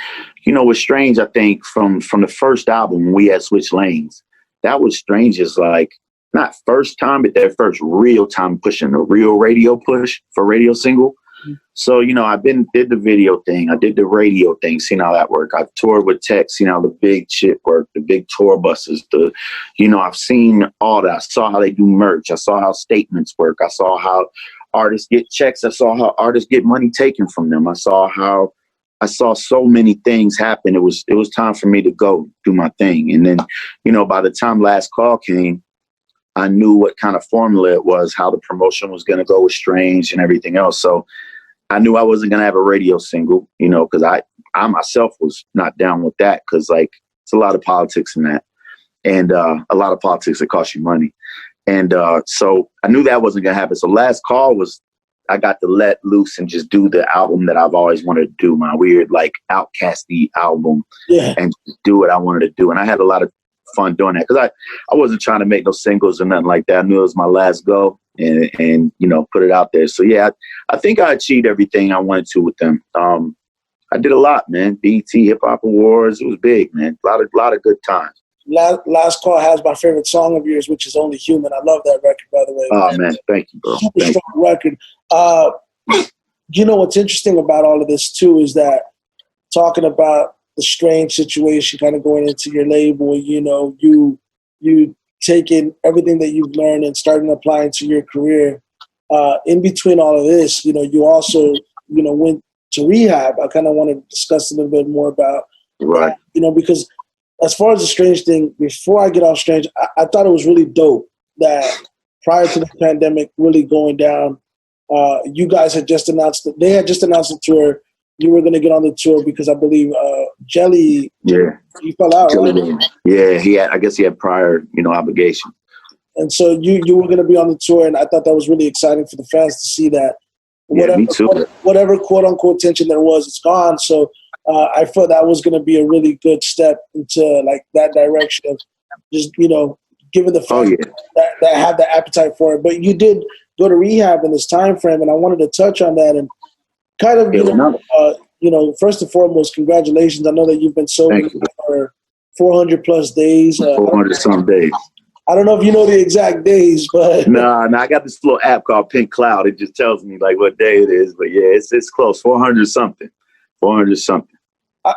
you know, with Strange, I think from the first album, we had switched lanes. That was Strange's, like, not first time, but their first real time pushing a real radio push for radio single. So, you know, did the video thing. I did the radio thing, seen how that worked. I've toured with Tech, seen how the big shit worked, the big tour buses, I've seen all that. I saw how they do merch. I saw how statements work. I saw how artists get checks. I saw how artists get money taken from them. I saw so many things happen. It was time for me to go do my thing. And then, you know, by the time Last Call came, I knew what kind of formula it was, how the promotion was going to go with Strange and everything else. So I knew I wasn't going to have a radio single, you know, because I myself was not down with that because, like, it's a lot of politics in that and a lot of politics that cost you money. And so I knew that wasn't going to happen. So Last Call was, I got to let loose and just do the album that I've always wanted to do, my weird, like, outcasty album, and do what I wanted to do. And I had a lot of fun doing that because I wasn't trying to make no singles or nothing like that. I knew it was my last go and you know, put it out there. So yeah, I think I achieved everything I wanted to with them. I did a lot, man. BET Hip Hop Awards, it was big, man. A lot of good times. Last Call has my favorite song of yours, which is Only Human. I love that record, by the way. Oh man, thank you, bro. Super strong record. You know what's interesting about all of this too is that talking about the Strange situation, kind of going into your label, you know, you taking everything that you've learned and starting applying to your career. In between all of this, you know, you also, you know, went to Rehab. I kind of want to discuss a little bit more about that, you know, because as far as the Strange thing, before I get off Strange, I thought it was really dope that prior to the pandemic really going down, you guys had just announced they had just announced the tour. You were going to get on the tour because I believe Jelly, he fell out, right? Yeah, I guess he had prior, you know, obligation. And so you were going to be on the tour, and I thought that was really exciting for the fans to see that. Yeah, me too. Whatever quote unquote tension there was, it's gone. So I thought that was going to be a really good step into like that direction of just, you know, giving the fans that have the appetite for it. But you did go to Rehab in this time frame, and I wanted to touch on that and kind of, you know, first and foremost, congratulations. I know that you've been sober for 400 plus days. 400 some days. I don't know if you know the exact days, but no, I got this little app called Pink Cloud. It just tells me like what day it is. But yeah, it's close. 400 something.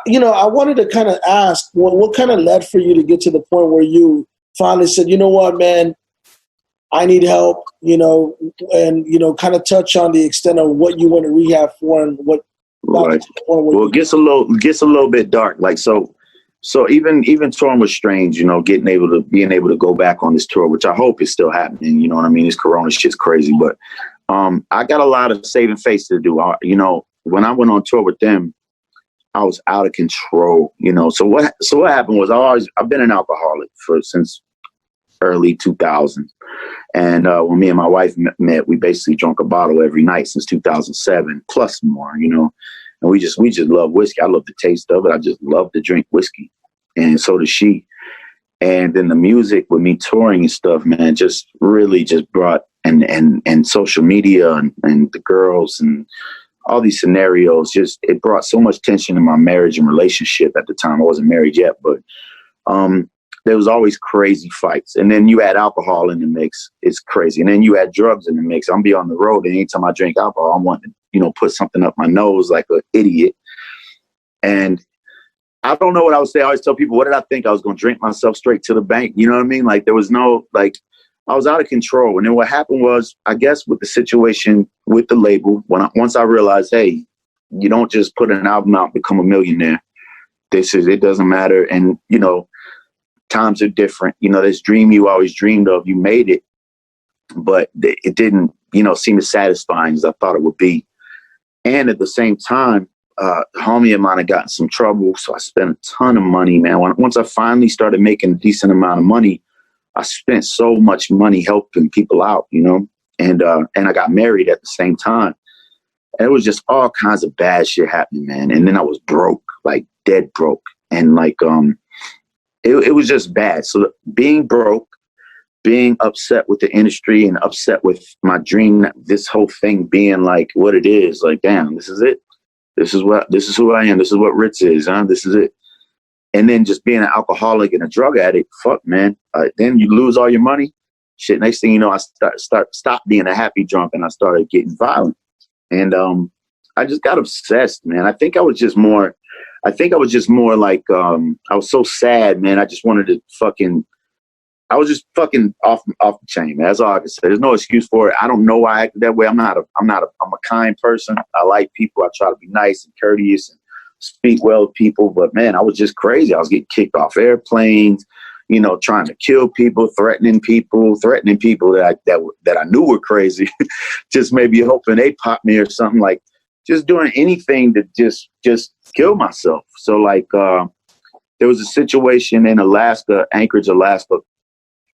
You know, I wanted to kind of ask what kind of led for you to get to the point where you finally said, you know what, man, I need help, you know, and, you know, kind of touch on the extent of what you went to rehab for and what. Right. Well, it gets a little bit dark. Like, so even touring was Strange, you know, being able to go back on this tour, which I hope is still happening. You know what I mean? This Corona shit's crazy, but I got a lot of saving face to do. You know, when I went on tour with them, I was out of control. You know, so what happened was I've been an alcoholic since early 2000s, and when me and my wife met, we basically drank a bottle every night since 2007 plus more. You know. And we just love whiskey. I love the taste of it. I just love to drink whiskey. And so does she. And then the music with me touring and stuff, man, just really just brought and social media and the girls and all these scenarios, just it brought so much tension in my marriage and relationship at the time. I wasn't married yet, but there was always crazy fights. And then you add alcohol in the mix, it's crazy. And then you add drugs in the mix. I'm be on the road, and anytime I drink alcohol, I'm wanting to, you know, put something up my nose like an idiot. And I don't know what I would say. I always tell people, what did I think? I was going to drink myself straight to the bank. You know what I mean? Like there was no, like I was out of control. And then what happened was, I guess with the situation with the label, once I realized, hey, you don't just put an album out and become a millionaire. It doesn't matter. And, you know, times are different. You know, this dream you always dreamed of, you made it, but it didn't, you know, seem as satisfying as I thought it would be. And at the same time, a homie of mine had gotten some trouble. So I spent a ton of money, man. Once I finally started making a decent amount of money, I spent so much money helping people out, you know, and I got married at the same time. And it was just all kinds of bad shit happening, man. And then I was broke, like dead broke. And like, it was just bad. So being broke, being upset with the industry and upset with my dream, this whole thing being like what it is, like, damn, this is it. This is who I am. This is what Rittz is, huh? This is it. And then just being an alcoholic and a drug addict, fuck, man. Then you lose all your money. Shit, next thing you know, I stopped being a happy drunk and I started getting violent. And I just got obsessed, man. I think I was just more like, I was so sad, man. I just wanted to I was just fucking off the chain, man. That's all I can say. There's no excuse for it. I don't know why I acted that way. I'm a kind person. I like people. I try to be nice and courteous and speak well to people. But man, I was just crazy. I was getting kicked off airplanes, you know, trying to kill people, threatening people that I knew were crazy. Just maybe hoping they pop me or something, like just doing anything to just kill myself. So like, there was a situation in Alaska, Anchorage, Alaska,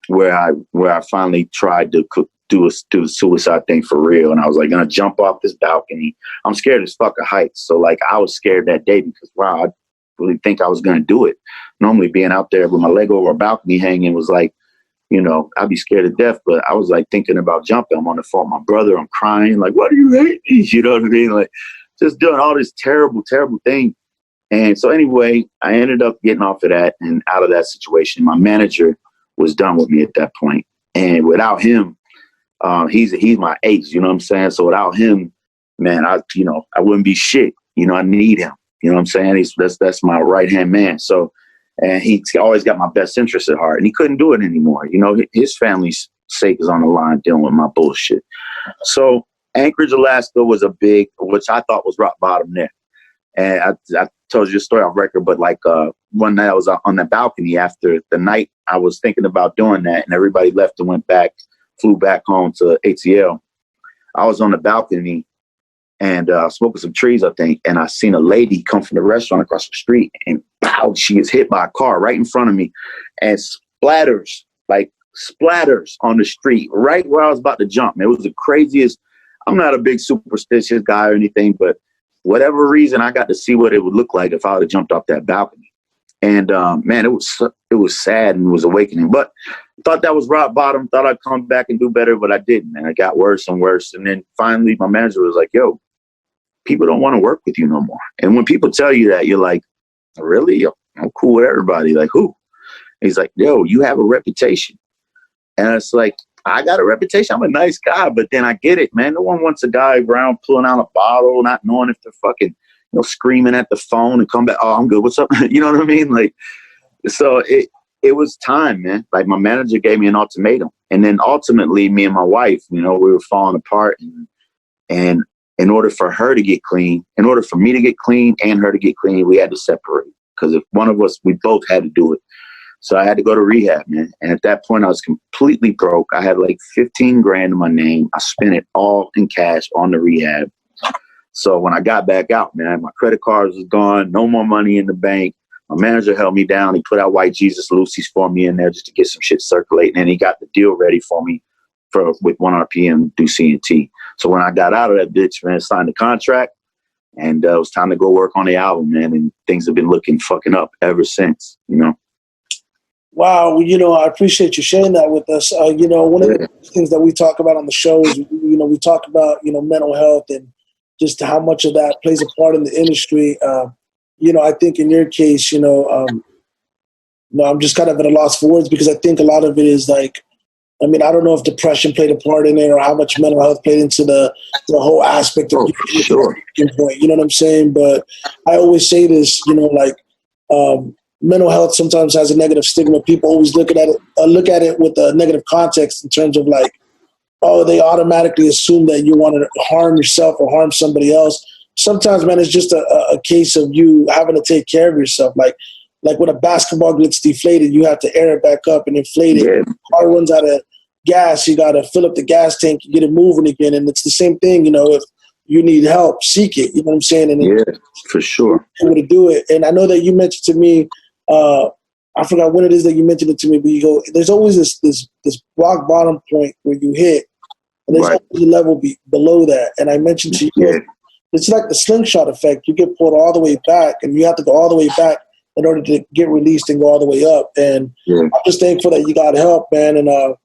where I finally tried to do the suicide thing for real. And I was like, gonna jump off this balcony. I'm scared as fuck of heights. So like, I was scared that day because, wow, I really think I was gonna do it. Normally being out there with my leg over a balcony hanging was like, you know, I'd be scared to death, but I was like thinking about jumping. I'm on the phone with my brother. I'm crying like, why do you hate me? You know what I mean? Like just doing all this terrible, terrible thing. And so anyway, I ended up getting off of that and out of that situation. My manager was done with me at that point. And without him, he's my ace, you know what I'm saying? So without him, man, I wouldn't be shit. You know, I need him. You know what I'm saying? That's my right-hand man. So, and he's always got my best interest at heart. And he couldn't do it anymore. You know, his family's sake is on the line dealing with my bullshit. So Anchorage, Alaska was which I thought was rock bottom there. And I told you the story off record, but like one night I was on the balcony after the night I was thinking about doing that, and everybody left and flew back home to ATL. I was on the balcony and smoking some trees, I think, and I seen a lady come from the restaurant across the street, and pow, she gets hit by a car right in front of me, and splatters on the street right where I was about to jump. Man, it was the craziest. I'm not a big superstitious guy or anything, but whatever reason, I got to see what it would look like if I would have jumped off that balcony. And man, it was sad and it was awakening. But I thought that was rock bottom. Thought I'd come back and do better, but I didn't. And it got worse and worse. And then finally, my manager was like, "Yo, people don't want to work with you no more." And when people tell you that, you're like, "Really? I'm cool with everybody." Like, who? And he's like, "Yo, you have a reputation." And it's like, I got a reputation. I'm a nice guy, but then I get it, man. No one wants a guy around pulling out a bottle, not knowing if they're fucking, you know, screaming at the phone and come back. "Oh, I'm good. What's up?" You know what I mean? Like, so it was time, man. Like my manager gave me an ultimatum, and then ultimately, me and my wife, you know, we were falling apart. And in order for her to get clean, in order for me to get clean and her to get clean, we had to separate. Because if one of us, we both had to do it. So I had to go to rehab, man. And at that point, I was completely broke. I had like 15 grand in my name. I spent it all in cash on the rehab. So when I got back out, man, my credit cards was gone. No more money in the bank. My manager held me down. He put out White Jesus Lucy's for me in there just to get some shit circulating. And he got the deal ready for me with 1 RPM do C&T. So when I got out of that bitch, man, signed the contract. And it was time to go work on the album, man. And things have been looking fucking up ever since, you know. Wow, you know, I appreciate you sharing that with us. You know, one of the things that we talk about on the show is, you know, we talk about, you know, mental health and just how much of that plays a part in the industry. You know, I think in your case, you know, I'm just kind of at a loss for words because I think a lot of it is like, I mean, I don't know if depression played a part in it or how much mental health played into the whole aspect of sure. You know what I'm saying? But I always say this, you know, like, mental health sometimes has a negative stigma. People always look at it with a negative context in terms of like, oh, they automatically assume that you want to harm yourself or harm somebody else. Sometimes, man, it's just a case of you having to take care of yourself. Like when a basketball gets deflated, you have to air it back up and inflate it. Yeah. Car runs out of gas, you got to fill up the gas tank, get it moving again. And it's the same thing, you know, if you need help, seek it. You know what I'm saying? And yeah, for sure. Able to do it. And I know that you mentioned to me, I forgot when it is that you mentioned it to me, but you go, there's always this rock bottom point where you hit, and there's always a level below that. And I mentioned to you, it's like the slingshot effect. You get pulled all the way back, and you have to go all the way back in order to get released and go all the way up. And I'm just thankful that you got help, man. And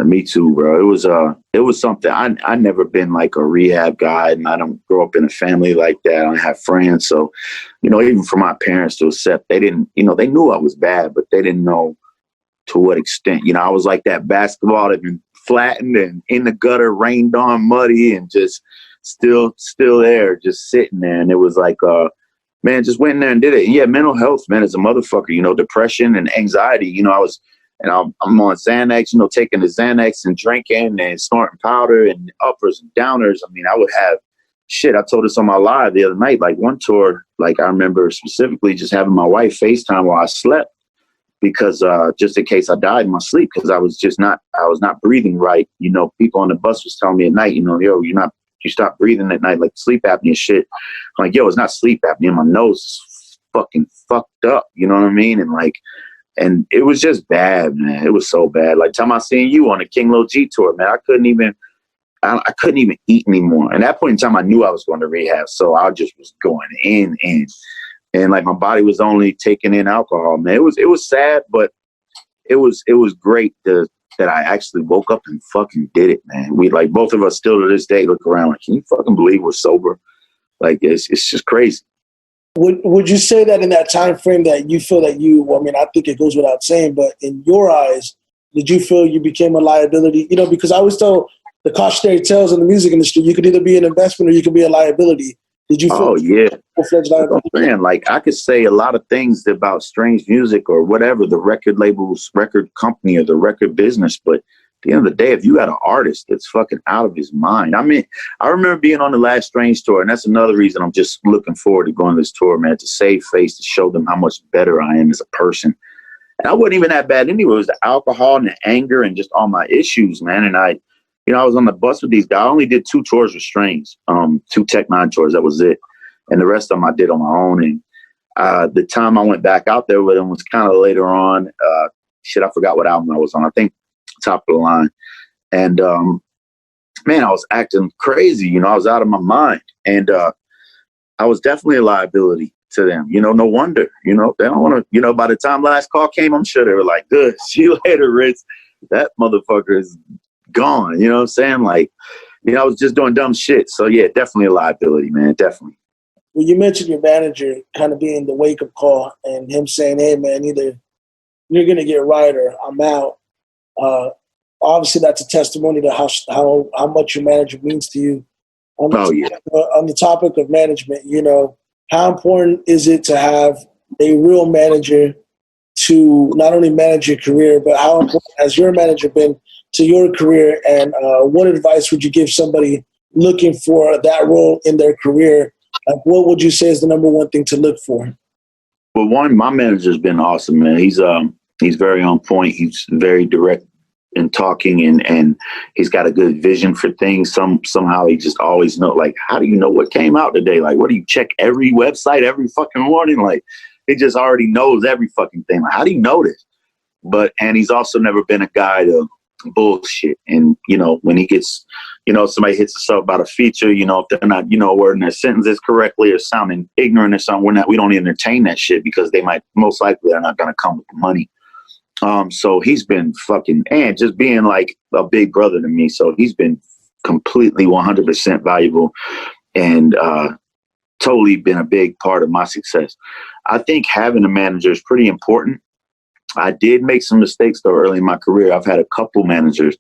me too, bro. It was something. I never been like a rehab guy, and I don't grow up in a family like that. I don't have friends, so you know, even for my parents to accept, they didn't. You know, they knew I was bad, but they didn't know to what extent. You know, I was like that basketball that been flattened and in the gutter, rained on, muddy, and just still there, just sitting there. And it was like, man, just went in there and did it. And yeah, mental health, man, is a motherfucker. You know, depression and anxiety. You know, I'm on Xanax, you know, taking the Xanax and drinking and snorting powder and uppers and downers. I mean, I would have shit. I told this on my live the other night, like one tour, like I remember specifically just having my wife FaceTime while I slept because just in case I died in my sleep, because I was not breathing right. You know, people on the bus was telling me at night, you know, yo, you stop breathing at night, like sleep apnea shit. I'm like, yo, it's not sleep apnea. My nose is fucking fucked up. You know what I mean? And it was just bad, man. It was so bad. Like time I seen you on the King Lo G tour, man, I couldn't even eat anymore. And at that point in time, I knew I was going to rehab. So I just was going in. And like my body was only taking in alcohol, man. It was sad, but it was great that I actually woke up and fucking did it, man. We like both of us still to this day look around like, can you fucking believe we're sober? Like it's just crazy. Would you say that in that time frame that you feel that I mean, I think it goes without saying, but in your eyes, did you feel you became a liability? You know, because I always tell the cautionary tales in the music industry, you could either be an investment or you could be a liability. Did you feel? Oh, yeah. Man, like I could say a lot of things about Strange Music or whatever, the record labels, record company or the record business, but at the end of the day, if you got an artist that's fucking out of his mind. I mean, I remember being on the last Strange tour, and that's another reason I'm just looking forward to going to this tour, man, to save face, to show them how much better I am as a person. And I wasn't even that bad anyway. It was the alcohol and the anger and just all my issues, man. And I was on the bus with these guys. I only did 2 tours with Strange, 2 Tech 9 tours. That was it. And the rest of them I did on my own. And the time I went back out there with them was kind of later on. I forgot what album I was on. I think Top of the Line. And man, I was acting crazy. You know, I was out of my mind. And I was definitely a liability to them. You know, no wonder. You know, they don't want to, you know, by the time last call came, I'm sure they were like, good, see you later, Rittz. That motherfucker is gone. You know what I'm saying? Like, you know, I was just doing dumb shit. So yeah, definitely a liability, man. Definitely. Well, you mentioned your manager kind of being the wake-up call and him saying, hey, man, either you're going to get right or I'm out. Obviously, that's a testimony to how much your manager means to you. On the topic of management, you know, how important is it to have a real manager to not only manage your career, but how important has your manager been to your career? And what advice would you give somebody looking for that role in their career? Like, what would you say is the number one thing to look for? Well, one, my manager's been awesome, man. He's very on point. He's very direct in talking, and he's got a good vision for things. Somehow he just always know, like, how do you know what came out today? Like, what do you check every website every fucking morning? Like, he just already knows every fucking thing. Like, how do you know this? And he's also never been a guy to bullshit. And, you know, when he gets, you know, somebody hits us up about a feature, you know, if they're not, you know, wording their sentences correctly or sounding ignorant or something, we don't entertain that shit because they might, most likely they're not going to come with the money. So he's been fucking, and just being like a big brother to me. So he's been completely 100% valuable and totally been a big part of my success. I think having a manager is pretty important. I did make some mistakes though early in my career. I've had a couple managers,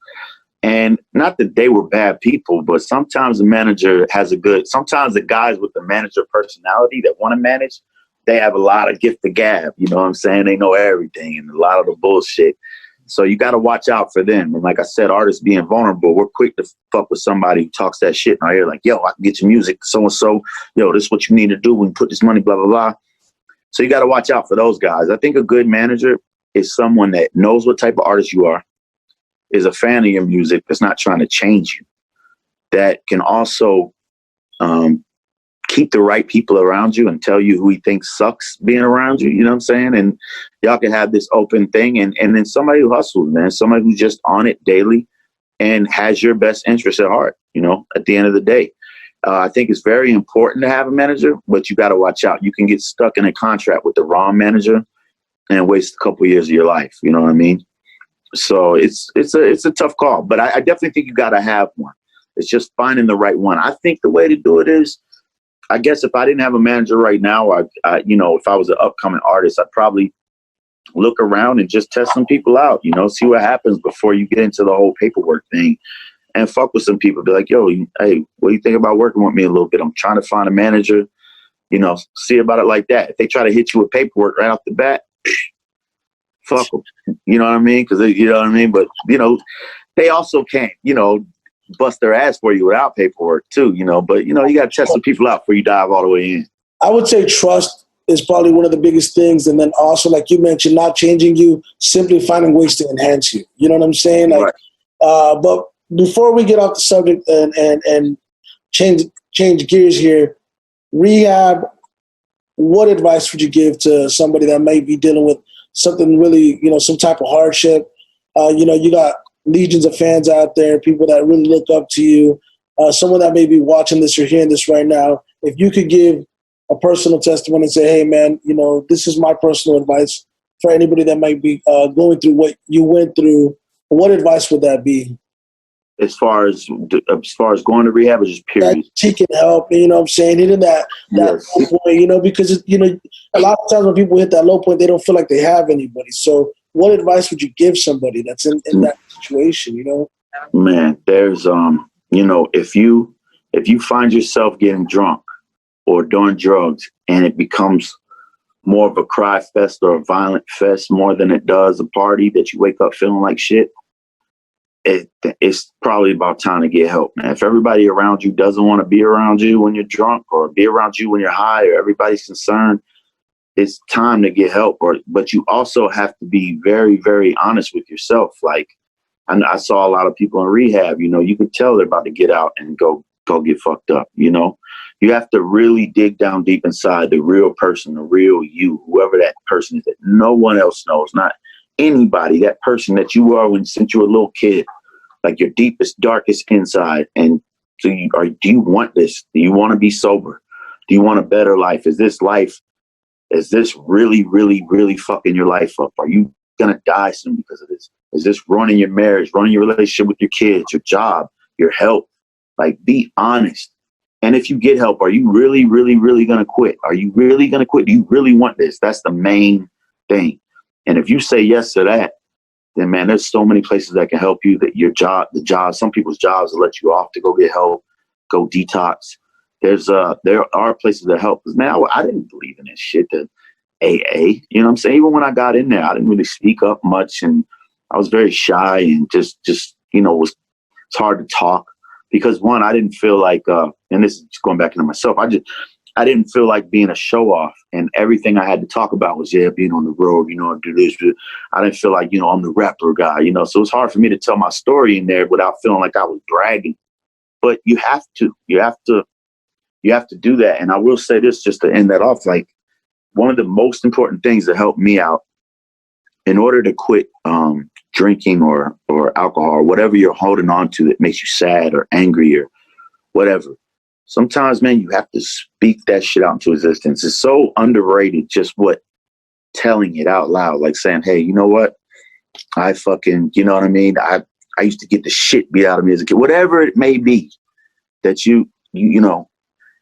and not that they were bad people, but sometimes the manager has sometimes the guys with the manager personality that want to manage they have a lot of gift of gab. You know what I'm saying? They know everything and a lot of the bullshit. So you got to watch out for them. And like I said, artists being vulnerable, we're quick to fuck with somebody who talks that shit in our ear, like, yo, I can get your music, so-and-so. Yo, this is what you need to do when you put this money, blah, blah, blah. So you got to watch out for those guys. I think a good manager is someone that knows what type of artist you are, is a fan of your music, that's not trying to change you, that can also keep the right people around you and tell you who he thinks sucks being around you. You know what I'm saying? And y'all can have this open thing. And then somebody who hustles, man, somebody who's just on it daily and has your best interest at heart, you know, at the end of the day. I think it's very important to have a manager, but you got to watch out. You can get stuck in a contract with the wrong manager and waste a couple of years of your life. You know what I mean? So it's a tough call, but I definitely think you got to have one. It's just finding the right one. I think the way to do it is, I guess if I didn't have a manager right now, I you know, if I was an upcoming artist, I'd probably look around and just test some people out, you know, see what happens before you get into the whole paperwork thing, and fuck with some people. Be like, yo, hey, what do you think about working with me a little bit? I'm trying to find a manager, you know, see about it like that. If they try to hit you with paperwork right off the bat, fuck them. You know what I mean? Because you know what I mean? But, you know, they also can't, you know, bust their ass for you without paperwork too, you know, but you know, you got to test some people out before you dive all the way in. I would say trust is probably one of the biggest things. And then also, like you mentioned, not changing you, simply finding ways to enhance you. You know what I'm saying? Like, right. But before we get off the subject and change gears here, Rehab, what advice would you give to somebody that might be dealing with something really, you know, some type of hardship? You know, you got legions of fans out there, people that really look up to you, someone that may be watching this or hearing this right now. If you could give a personal testimony and say, hey, man, you know, this is my personal advice for anybody that might be going through what you went through, what advice would that be? As far as going to rehab, or just period? Seeking help, you know what I'm saying? Hitting that yes. low point, you know, because, you know, a lot of times when people hit that low point, they don't feel like they have anybody. So what advice would you give somebody that's in that situation, you know? Man, there's, you know, if you find yourself getting drunk or doing drugs and it becomes more of a cry fest or a violent fest more than it does a party that you wake up feeling like shit, it's probably about time to get help, man. If everybody around you doesn't want to be around you when you're drunk or be around you when you're high, or everybody's concerned, it's time to get help. But you also have to be very, very honest with yourself. Like, I saw a lot of people in rehab, you know, you could tell they're about to get out and go get fucked up, you know? You have to really dig down deep inside the real person, the real you, whoever that person is that no one else knows, not anybody, that person that you were since you were a little kid, like your deepest, darkest inside. And so do you want this? Do you want to be sober? Do you want a better life? Is this really, really, really fucking your life up? Are you going to die soon because of this? Is this ruining your marriage, ruining your relationship with your kids, your job, your health? Like, be honest. And if you get help, are you really, really, really going to quit? Are you really going to quit? Do you really want this? That's the main thing. And if you say yes to that, then, man, there's so many places that can help you, that the job, some people's jobs will let you off to go get help, go detox. There are places that help. Because, man, I didn't believe in this shit, the AA. You know what I'm saying? Even when I got in there, I didn't really speak up much, and I was very shy and just you know, it's hard to talk because, one, I didn't feel like, and this is just going back into myself, I didn't feel like being a show off, and everything I had to talk about was, being on the road, you know, do this. I didn't feel like, you know, I'm the rapper guy, you know, so it's hard for me to tell my story in there without feeling like I was bragging. But you have to do that. And I will say this, just to end that off, like, one of the most important things that helped me out in order to quit drinking or alcohol or whatever you're holding on to that makes you sad or angry or whatever. Sometimes, man, you have to speak that shit out into existence. It's so underrated, just what telling it out loud, like saying, hey, you know what? I fucking, you know what I mean? I used to get the shit beat out of me as a kid, whatever it may be that you know,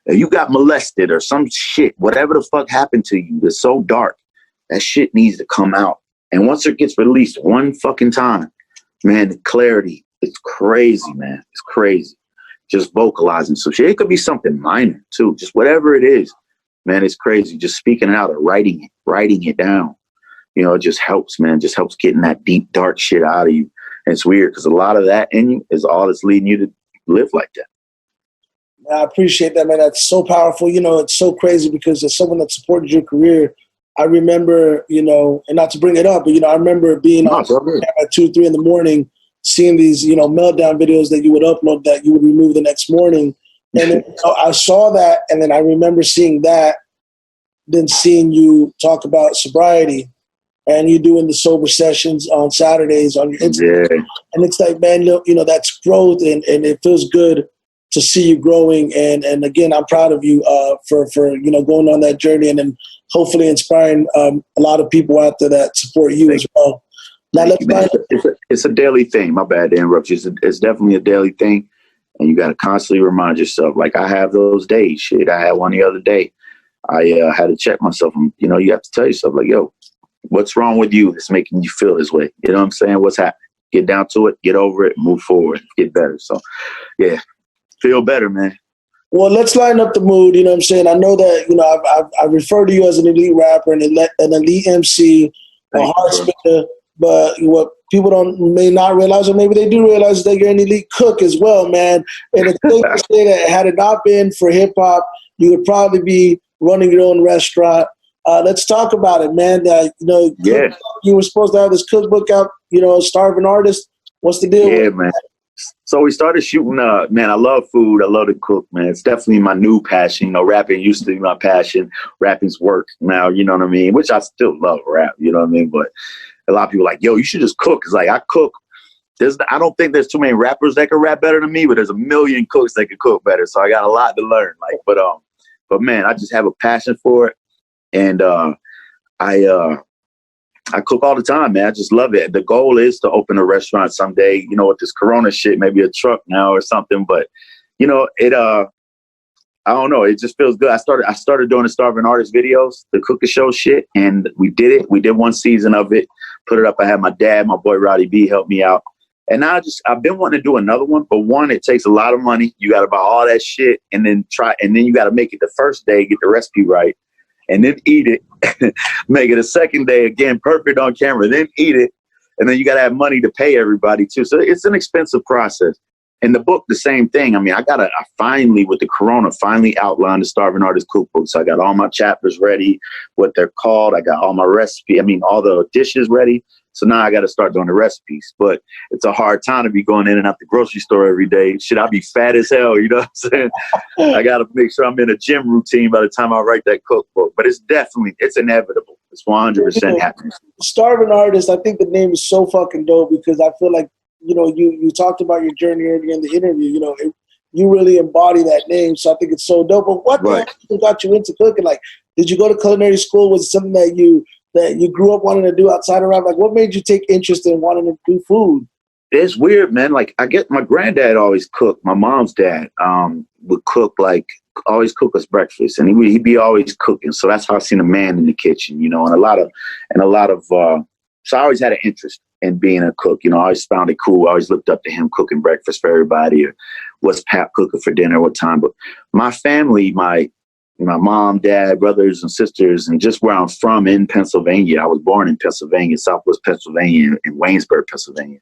you got molested or some shit, whatever the fuck happened to you that's so dark, that shit needs to come out. And once it gets released one fucking time, man, the clarity, it's crazy, man. It's crazy. Just vocalizing some shit. It could be something minor too, just whatever it is. man, it's crazy. Just speaking it out or writing it down. You know, it just helps, man. It just helps getting that deep, dark shit out of you. And it's weird because a lot of that in you is all that's leading you to live like that. I appreciate that, man. That's so powerful. You know, it's so crazy because as someone that supported your career, I remember, you know, and not to bring it up, but, you know, I remember being on at 2, 3 in the morning, seeing these, you know, meltdown videos that you would upload that you would remove the next morning. And then, I saw that, and then I remember seeing that, then seeing you talk about sobriety, and you doing the sober sessions on Saturdays on your Instagram. Yeah. And it's like, man, you know, that's growth, and it feels good to see you growing. And again, I'm proud of you for you know, going on that journey and then hopefully inspiring a lot of people out there that support you as well. Now, it's a daily thing. My bad to interrupt you. It's definitely a daily thing. And you got to constantly remind yourself, like I have those days. Shit, I had one the other day. I had to check myself. And, you know, you have to tell yourself, like, yo, what's wrong with you that's making you feel this way? You know what I'm saying? What's happening? Get down to it, get over it, move forward, get better. So, yeah, feel better, man. Well, let's line up the mood. You know what I'm saying? I know that, you know, I refer to you as an elite rapper and an elite MC, a hard spitter, but what people may not realize, or maybe they do realize, that you're an elite cook as well, man. And it's safe to say that had it not been for hip hop, you would probably be running your own restaurant. Let's talk about it, man. You know, you were supposed to have this cookbook out, you know, Starving Artist. What's the deal? Yeah, man. So we started shooting, man, I love food. I love to cook, man. It's definitely my new passion. You know, rapping used to be my passion. Rapping's work now, you know what I mean? Which I still love rap, you know what I mean? But a lot of people are like, yo, you should just cook. It's like, I cook. I don't think there's too many rappers that can rap better than me, but there's a million cooks that can cook better. So I got a lot to learn. Like, but man, I just have a passion for it. And I cook all the time, man. I just love it. The goal is to open a restaurant someday, you know, with this Corona shit, maybe a truck now or something. But, you know, I don't know. It just feels good. I started doing the Starving Artist videos, the cooking show shit, and we did it. We did one season of it, put it up. I had my dad, my boy Roddy B, help me out. And now I've been wanting to do another one, but one, it takes a lot of money. You got to buy all that shit and then you got to make it the first day, get the recipe right, and then eat it. Make it a second day, again, perfect on camera, then eat it. And then you got to have money to pay everybody too. So it's an expensive process. In the book, the same thing. I mean, I finally, with the Corona, outlined the Starving Artist cookbook. So I got all my chapters ready, what they're called. I got all my all the dishes ready. So now I got to start doing the recipes. But it's a hard time to be going in and out the grocery store every day. Shit, I'll be fat as hell, you know what I'm saying? I got to make sure I'm in a gym routine by the time I write that cookbook. But it's inevitable. It's 100% happening. Starving Artist, I think the name is so fucking dope because I feel like, you know, you talked about your journey earlier in the interview. You know, you really embody that name. So I think it's so dope. But what got you into cooking? Like, did you go to culinary school? Was it something that you grew up wanting to do outside of rap? Like, what made you take interest in wanting to do food? It's weird, man. Like, I get my granddad always cooked. My mom's dad would cook, always cook us breakfast, and he'd be always cooking. So that's how I seen a man in the kitchen, you know, and a lot of. So I always had an interest in being a cook. You know, I always found it cool. I always looked up to him cooking breakfast for everybody, or what's Pap cooking for dinner, what time. But my family, my mom, dad, brothers and sisters, and just where I'm from in Pennsylvania. I was born in Pennsylvania, Southwest Pennsylvania, in Waynesburg, Pennsylvania.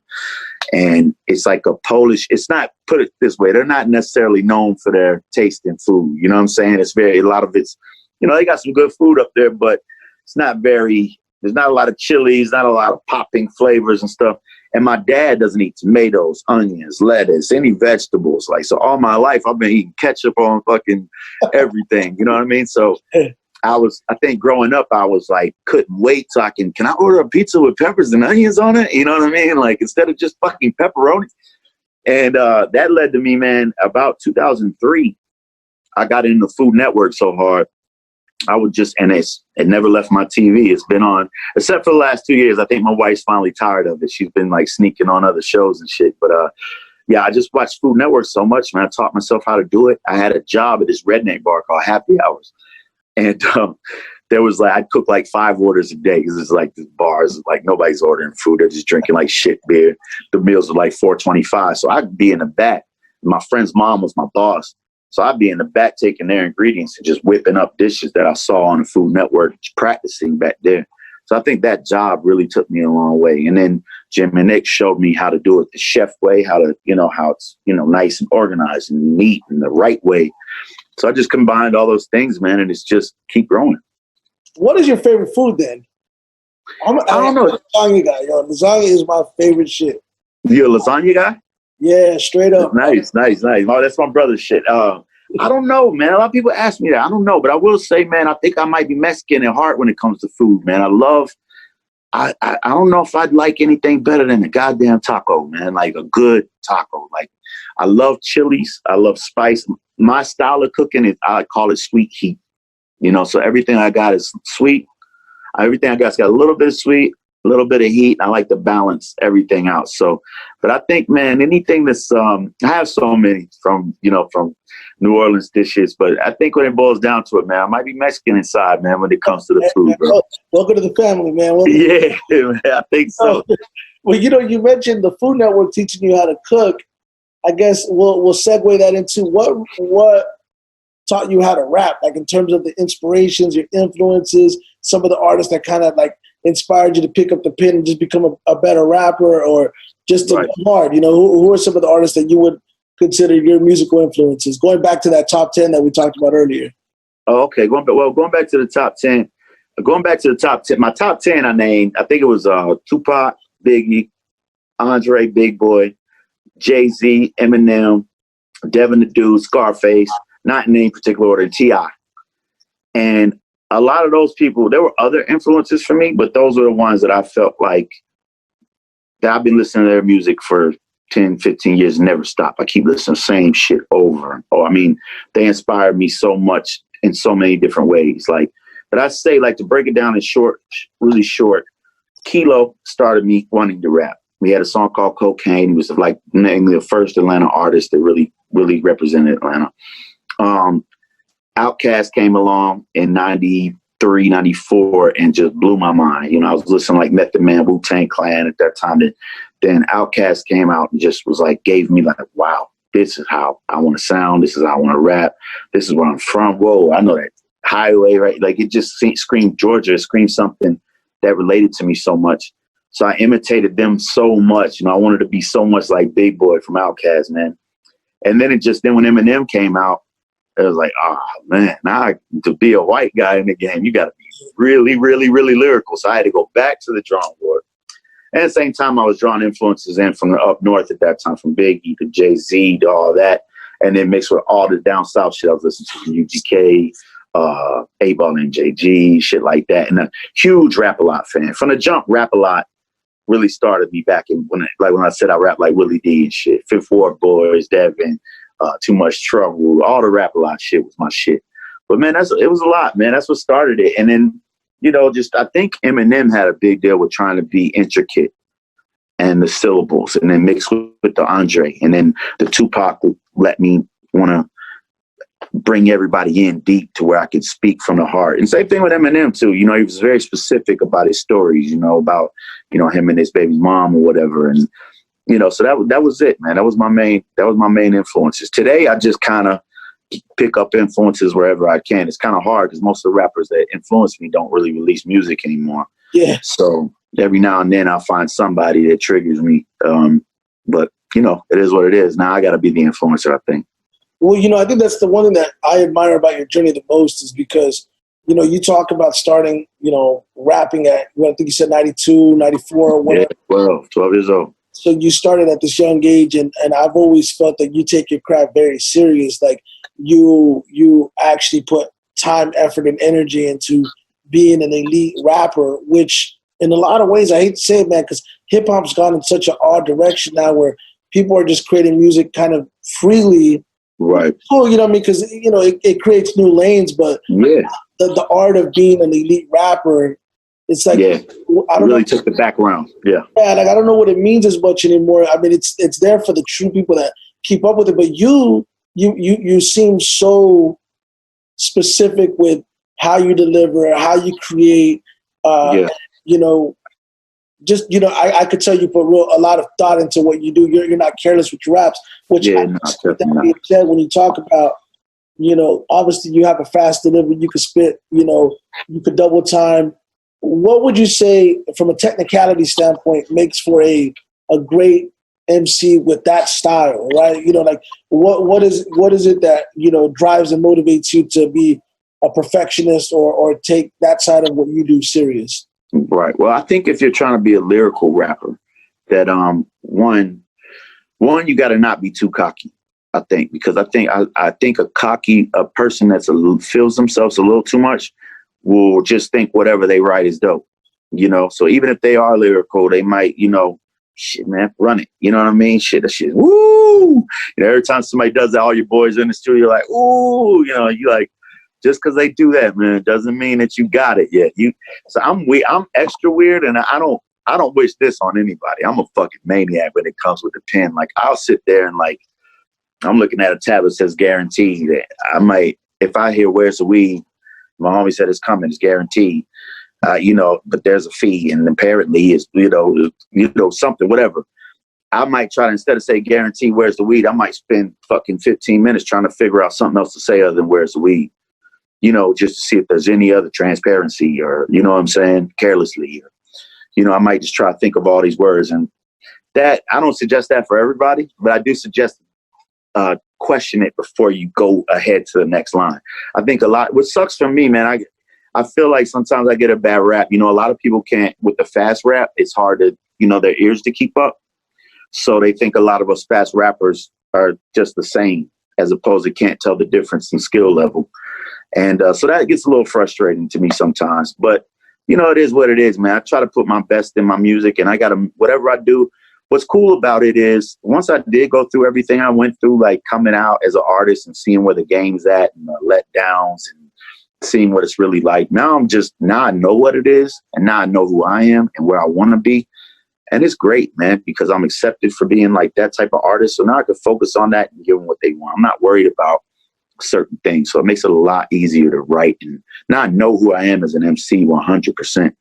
And it's like a Polish, it's not, put it this way, they're not necessarily known for their taste in food. You know what I'm saying? A lot of it's, you know, they got some good food up there, but it's not there's not a lot of chilies, not a lot of popping flavors and stuff. And my dad doesn't eat tomatoes, onions, lettuce, any vegetables. Like, so all my life, I've been eating ketchup on fucking everything. You know what I mean? So I think growing up, I was like, couldn't wait till can I order a pizza with peppers and onions on it? You know what I mean? Like, instead of just fucking pepperoni. And that led to me, man, about 2003, I got into Food Network so hard. I would just, and it never left my TV. It's been on, except for the last 2 years. I think my wife's finally tired of it. She's been like sneaking on other shows and shit. But yeah, I just watched Food Network so much, man. I taught myself how to do it. I had a job at this redneck bar called Happy Hours. And there was I'd cook 5 orders a day because it's this bars, nobody's ordering food. They're just drinking shit beer. The meals are $4.25. So I'd be in the back. My friend's mom was my boss. So I'd be in the back taking their ingredients and just whipping up dishes that I saw on the Food Network, practicing back there. So I think that job really took me a long way. And then Jim and Nick showed me how to do it the chef way, how it's, nice and organized and neat and the right way. So I just combined all those things, man, and it's just keep growing. What is your favorite food then? I don't know. Lasagna guy, yo. Lasagna is my favorite shit. You a lasagna guy? Yeah, straight up. Nice. Oh, that's my brother's shit. I don't know, man. A lot of people ask me that. I don't know, but I will say, man, I think I might be Mexican at heart when it comes to food, man. I don't know if I'd like anything better than a goddamn taco, man. Like a good taco. Like I love chilies. I love spice. My style of cooking is, I call it sweet heat. So everything I got is sweet. Everything I got's got a little bit of sweet, a little bit of heat. I like to balance everything out. So, but I think, man, anything that's, I have so many from New Orleans dishes, but I think when it boils down to it, man, I might be Mexican inside, man, when it comes to the food, bro. Welcome to the family, man. Yeah, man, I think so. Well, you mentioned the Food Network teaching you how to cook. I guess we'll segue that into what taught you how to rap, like in terms of the inspirations, your influences, some of the artists that kind of like inspired you to pick up the pen and just become a better rapper, or just to go hard. Who are some of the artists that you would consider your musical influences? Going back to that top 10 that we talked about earlier. Oh, okay. Going back to the top 10. My top 10 I named, I think it was Tupac, Biggie, Andre, Big Boy, Jay-Z, Eminem, Devin the Dude, Scarface, not in any particular order, T.I. And a lot of those people, there were other influences for me, but those are the ones that I felt like that I've been listening to their music for 10, 15 years, never stop. I keep listening to the same shit over and over. I mean, they inspired me so much in so many different ways. But I say, to break it down in short, really short, Kilo started me wanting to rap. We had a song called Cocaine. He was namely the first Atlanta artist that really, really represented Atlanta. Outkast came along in 93, 94 and just blew my mind. I was listening like Method Man, Wu-Tang Clan at that time. Then Outkast came out and just was gave me wow, this is how I want to sound. This is how I want to rap. This is where I'm from. Whoa, I know that highway, right? It just screamed Georgia, screamed something that related to me so much. So I imitated them so much. I wanted to be so much like Big Boy from Outkast, man. And then when Eminem came out, it was like, oh man, now to be a white guy in the game, you got to be really, really, really lyrical. So I had to go back to the drawing board. And at the same time, I was drawing influences in from the up north at that time, from Biggie to Jay-Z to all that. And then mixed with all the down south shit I was listening to, from UGK, A-Ball and JG, shit like that. And a huge Rap-A-Lot fan. From the jump, Rap-A-Lot really started me back in when I said I rap like Willie D and shit. Fifth Ward Boys, Devin, Too Much Trouble, all the Rap-A-Lot shit was my shit. But man, it was a lot, man. That's what started it. And then, I think Eminem had a big deal with trying to be intricate and the syllables, and then mixed with the Andre, and then the Tupac let me want to bring everybody in deep to where I could speak from the heart. And same thing with Eminem too. He was very specific about his stories, about, him and his baby mom or whatever. And, so that was it, man. That was my main influences. Today, I just kind of pick up influences wherever I can. It's kind of hard because most of the rappers that influence me don't really release music anymore. Yeah. So every now and then I'll find somebody that triggers me. But it is what it is. Now I got to be the influencer, I think. Well, I think that's the one thing that I admire about your journey the most is because, you talk about starting, rapping at, I think you said 92, 94 or whatever. Yeah, 12 years old. So you started at this young age, and I've always felt that you take your craft very serious. You actually put time, effort, and energy into being an elite rapper, which in a lot of ways, I hate to say it, man, because hip-hop's gone in such an odd direction now where people are just creating music kind of freely. Right. Cool, you know what I mean? Because, it creates new lanes, but the art of being an elite rapper, it's I don't really took the background. Yeah. Yeah, I don't know what it means as much anymore. I mean, it's there for the true people that keep up with it, but you seem so specific with how you deliver, how you create, I could tell you put a lot of thought into what you do. You're not careless with your raps, which said when you talk about you know, obviously you have a fast delivery, you could spit, you know, you could double time. What would you say from a technicality standpoint makes for a great MC with that style, right? You know, like what is it that, you know, drives and motivates you to be a perfectionist or take that side of what you do serious? Right. Well, I think if you're trying to be a lyrical rapper, that one you got to not be too cocky. I think because I think a person that's feels themselves a little too much will just think whatever they write is dope, you know. So even if they are lyrical, they might, you know, shit, man, run it. You know what I mean? Shit, woo. You know, every time somebody does that, all your boys in the studio like, ooh, you know, you like, just because they do that, man, doesn't mean that you got it yet. So I'm extra weird, and I don't wish this on anybody. I'm a fucking maniac when it comes with the pen. Like I'll sit there and like I'm looking at a tab that says guaranteed. I might, if I hear where's the weed, my homie said it's coming, it's guaranteed. You know, but there's a fee, and apparently it's you know something, whatever. I might try to, instead of say guarantee where's the weed, I might spend fucking 15 minutes trying to figure out something else to say other than where's the weed. You know, just to see if there's any other transparency or, you know what I'm saying, carelessly. Or, you know, I might just try to think of all these words. And that, I don't suggest that for everybody, but I do suggest question it before you go ahead to the next line. I think a lot, what sucks for me, man, I feel like sometimes I get a bad rap. You know, a lot of people can't, with the fast rap, it's hard to, you know, their ears to keep up. So they think a lot of us fast rappers are just the same, as opposed to can't tell the difference in skill level. And so that gets a little frustrating to me sometimes. But, you know, it is what it is, man. I try to put my best in my music, and I got to, whatever I do. What's cool about it is once I did go through everything I went through, like coming out as an artist and seeing where the game's at and the letdowns and seeing what it's really like. Now I know what it is, and now I know who I am and where I want to be. And it's great, man, because I'm accepted for being like that type of artist. So now I can focus on that and give them what they want. I'm not worried about certain things. So it makes it a lot easier to write. And now I know who I am as an MC 100%.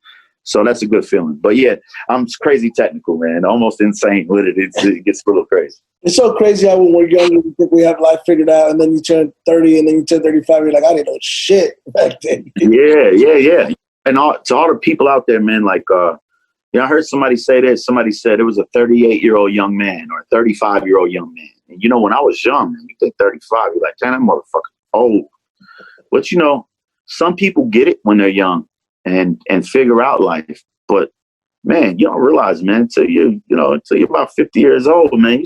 So that's a good feeling. But yeah, I'm crazy technical, man. Almost insane with it. It gets a little crazy. It's so crazy how when we're younger, we think we have life figured out, and then you turn 30, and then you turn 35, you're like, I didn't know shit back then. Yeah. And to all the people out there, man, like, you know, I heard somebody say this. Somebody said it was a 38-year-old young man or a 35-year-old young man. And, you know, when I was young, man, you think 35, you're like, damn, that motherfucker old. But, you know, some people get it when they're young and figure out life. But, man, you don't realize, man, until you're about 50 years old, man,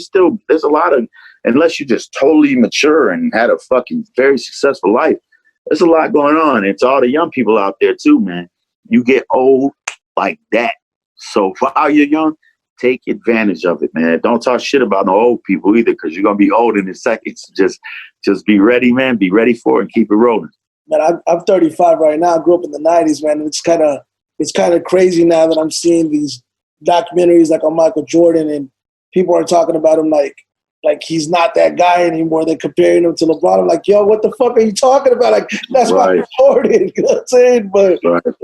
there's a lot of, unless you're just totally mature and had a fucking very successful life, there's a lot going on. And to all the young people out there, too, man, you get old like that. So while you're young, take advantage of it, man. Don't talk shit about no old people either, because you're going to be old in a second. So just be ready, man. Be ready for it and keep it rolling. Man, I'm 35 right now. I grew up in the 90s, man. And it's kind of crazy now that I'm seeing these documentaries like on Michael Jordan, and people are talking about him like he's not that guy anymore. They're comparing him to LeBron. I'm like, yo, what the fuck are you talking about? Like, that's right. Michael Jordan. You know what I'm saying? But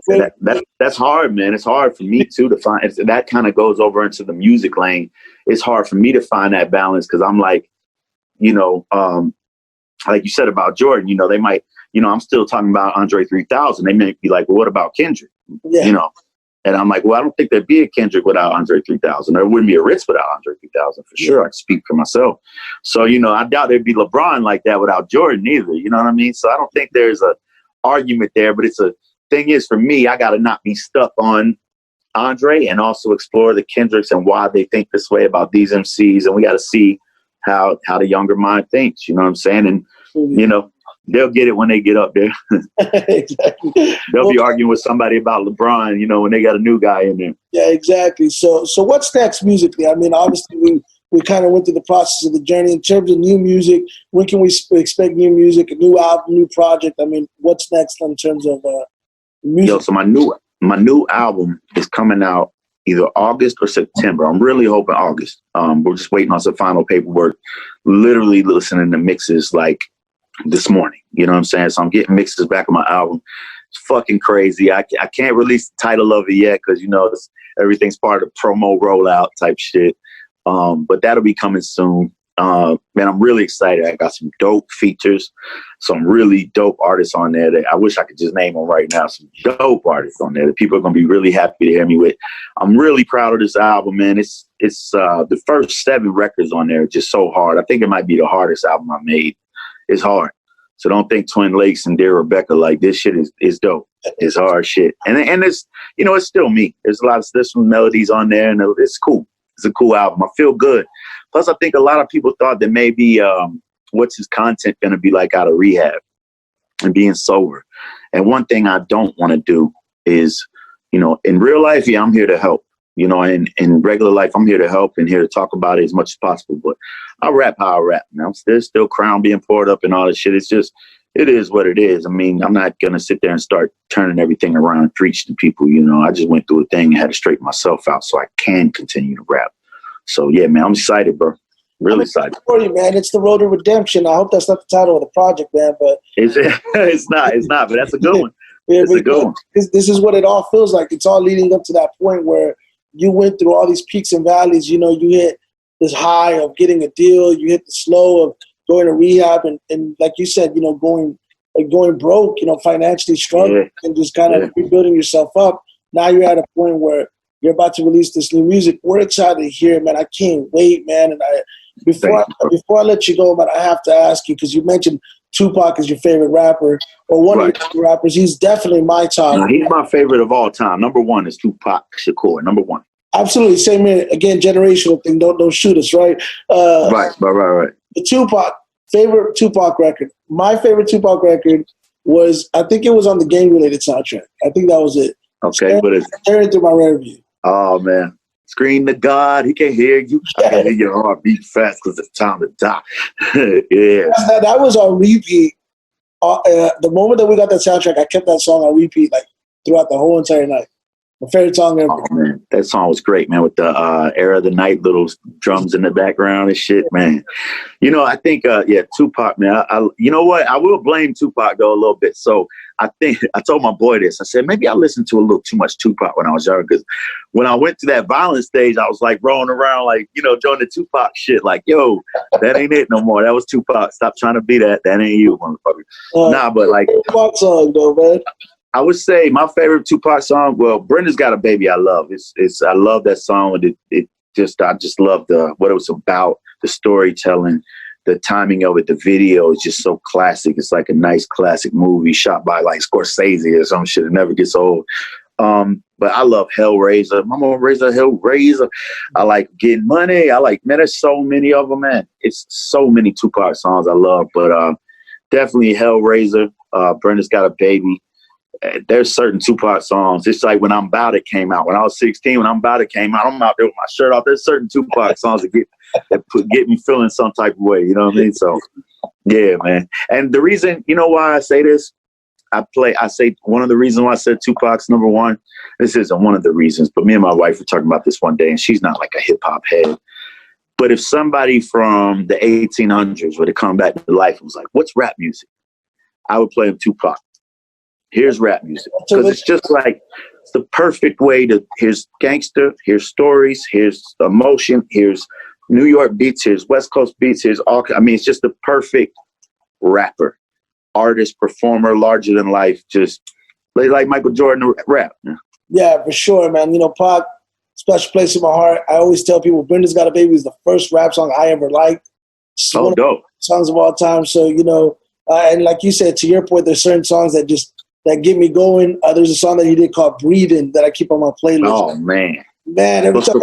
right. That's hard, man. It's hard for me, too, to find. That kind of goes over into the music lane. It's hard for me to find that balance because I'm like, you know, like you said about Jordan, you know, they might, you know, I'm still talking about Andre 3000. They may be like, well, what about Kendrick? Yeah. You know? And I'm like, well, I don't think there'd be a Kendrick without Andre 3000. There wouldn't be a Rittz without Andre 3000 for sure. I can speak for myself. So, you know, I doubt there'd be LeBron like that without Jordan either. You know what I mean? So I don't think there's a argument there. But thing is, for me, I got to not be stuck on Andre and also explore the Kendricks and why they think this way about these MCs. And we got to see how the younger mind thinks. You know what I'm saying? And, you know, they'll get it when they get up there. Exactly. They'll be arguing with somebody about LeBron, you know, when they got a new guy in there. Yeah, exactly. So what's next musically? I mean, obviously we kind of went through the process of the journey. In terms of new music, when can we expect new music, a new album, new project? I mean, what's next in terms of music? Yo, so my new album is coming out either August or September. I'm really hoping August. We're just waiting on some final paperwork. Literally listening to mixes like this morning, you know what I'm saying? So I'm getting mixes back on my album. It's fucking crazy. I can't release the title of it yet because, you know, everything's part of the promo rollout type shit. But that'll be coming soon. Man, I'm really excited. I got some dope features, some really dope artists on there that I wish I could just name them right now. Some dope artists on there that people are going to be really happy to hear me with. I'm really proud of this album, man. It's the first 7 records on there are just so hard. I think it might be the hardest album I made. It's hard. So don't think Twin Lakes and Dear Rebecca, like this shit is dope. It's hard shit. And it's, you know, it's still me. There's some melodies on there and it's cool. It's a cool album. I feel good. Plus, I think a lot of people thought that maybe what's his content going to be like out of rehab and being sober. And one thing I don't want to do is, you know, in real life, yeah, I'm here to help. You know, in regular life, I'm here to help and here to talk about it as much as possible. But I rap how I rap. Now, there's still crown being poured up and all this shit. It's just, it is what it is. I mean, I'm not going to sit there and start turning everything around and preach to people. You know, I just went through a thing and had to straighten myself out so I can continue to rap. So, yeah, man, I'm excited, bro. Really excited. For you, man. It's the road to redemption. I hope that's not the title of the project, man. But it's not. But that's a good one. Yeah, it's a good one. This is what it all feels like. It's all leading up to that point where you went through all these peaks and valleys. You know, you hit this high of getting a deal. You hit the slow of going to rehab. And like you said, you know, going broke, you know, financially struggling and just kind of rebuilding yourself up. Now you're at a point where you're about to release this new music. We're excited to hear it, man. I can't wait, man. And before I let you go, man, I have to ask you, because you mentioned Tupac is your favorite rapper, or one of your favorite rappers. He's definitely my top. No, he's my favorite of all time. Number 1 is Tupac Shakur. Number 1. Absolutely. Same here. Again, generational thing. Don't shoot us, right? Right. The favorite Tupac record. My favorite Tupac record was, I think it was on the gang-related soundtrack. I think that was it. Okay, what is it? Staring through my rear view. Oh, man. Scream to God. He can't hear you. I can hear your heart beat fast because it's time to die. Yeah. That was on repeat. The moment that we got that soundtrack, I kept that song on repeat like throughout the whole entire night. My favorite song ever. Oh, man. That song was great, man, with the Era of the Night little drums in the background and shit, man. You know, I think, Tupac, man. You know what? I will blame Tupac, though, a little bit. So I think I told my boy this. I said, maybe I listened to a little too much Tupac when I was younger, because when I went to that violent stage, I was like rolling around like, you know, doing the Tupac shit. Like, yo, that ain't it no more. That was Tupac. Stop trying to be that. That ain't you, motherfucker. But like Tupac song though, man. I would say my favorite Tupac song. Well, Brenda's Got a Baby. I love. I love that song. I just love what it was about, the storytelling, the timing of it. The video is just so classic. It's like a nice classic movie shot by like Scorsese or some shit. It never gets old. But I love Hellraiser. I'm gonna raise a Hellraiser. I like Getting Money. Man, there's so many of them, man. It's so many Tupac songs I love, but definitely Hellraiser. Brenda's Got a Baby. There's certain Tupac songs. It's like when I'm About It came out. When I was 16, when I'm About It came out, I'm out there with my shirt off. There's certain Tupac songs that get me feeling some type of way. You know what I mean? So, yeah, man. And the reason, you know why I say this? I say one of the reasons why I said Tupac's number 1. This isn't one of the reasons, but me and my wife were talking about this one day, and she's not like a hip hop head. But if somebody from the 1800s were to come back to life and was like, "What's rap music?" I would play him Tupac. Here's rap music, because it's just like, it's the perfect way to, here's gangster, here's stories, here's emotion, here's New York beats, here's West Coast beats, here's all, I mean, it's just the perfect rapper, artist, performer, larger than life, just like Michael Jordan rap. Yeah, for sure, man. You know, Pac, special place in my heart. I always tell people Brenda's Got a Baby is the first rap song I ever liked. It's one of the songs of all time. So, you know, and like you said, to your point, there's certain songs that get me going. There's a song that he did called Breathing that I keep on my playlist. Oh, man. Man, every time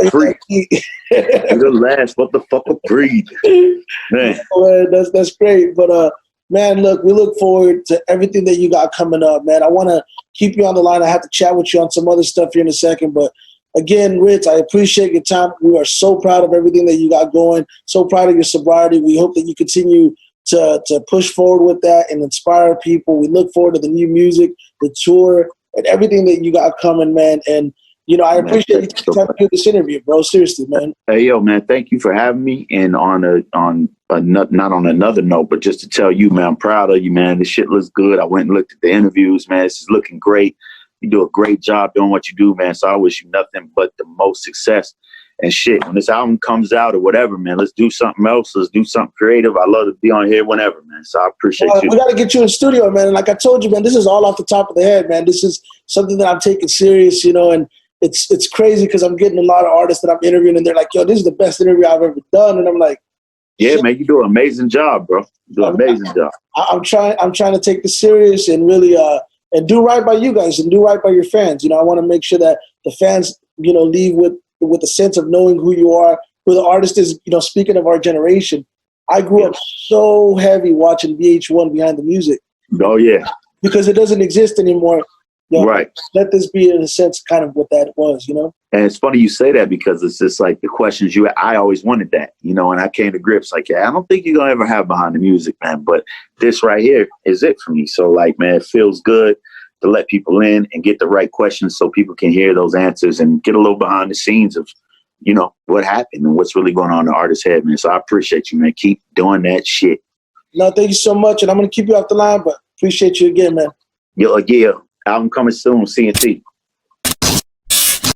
the last motherfucker breathe. Man. That's great. But, man, look, we look forward to everything that you got coming up, man. I want to keep you on the line. I have to chat with you on some other stuff here in a second. But, again, Rittz, I appreciate your time. We are so proud of everything that you got going, so proud of your sobriety. We hope that you continue to push forward with that and inspire people. We look forward to the new music, the tour, and everything that you got coming, man. And, you know, I appreciate you taking time to do this interview, bro. Seriously, man. Hey, yo, man, thank you for having me. And not on another note, but just to tell you, man, I'm proud of you, man. This shit looks good. I went and looked at the interviews, man. This is looking great. You do a great job doing what you do, man. So I wish you nothing but the most success. And shit, when this album comes out or whatever, man, let's do something else. Let's do something creative. I love to be on here whenever, man. So I appreciate you. We got to get you in studio, man. And like I told you, man, this is all off the top of the head, man. This is something that I'm taking serious, you know, and it's crazy because I'm getting a lot of artists that I'm interviewing and they're like, yo, this is the best interview I've ever done. And I'm like, yeah, man, you do an amazing job, bro. You do an amazing job. I'm trying to take this serious and really and do right by you guys and do right by your fans. You know, I want to make sure that the fans, you know, leave with a sense of knowing who you are, who the artist is. You know, speaking of our generation, I grew up so heavy watching VH1 Behind the Music. Oh yeah, because it doesn't exist anymore. You know, right. Let this be, in a sense, kind of what that was, you know? And it's funny you say that because it's just like the questions I always wanted that, you know, and I came to grips like, yeah, I don't think you're going to ever have Behind the Music, man. But this right here is it for me. So like, man, it feels good to let people in and get the right questions so people can hear those answers and get a little behind the scenes of, you know, what happened and what's really going on in the artist's head, man. So I appreciate you, man. Keep doing that shit. No, thank you so much. And I'm going to keep you off the line, but appreciate you again, man. Yeah. Album coming soon, CNT.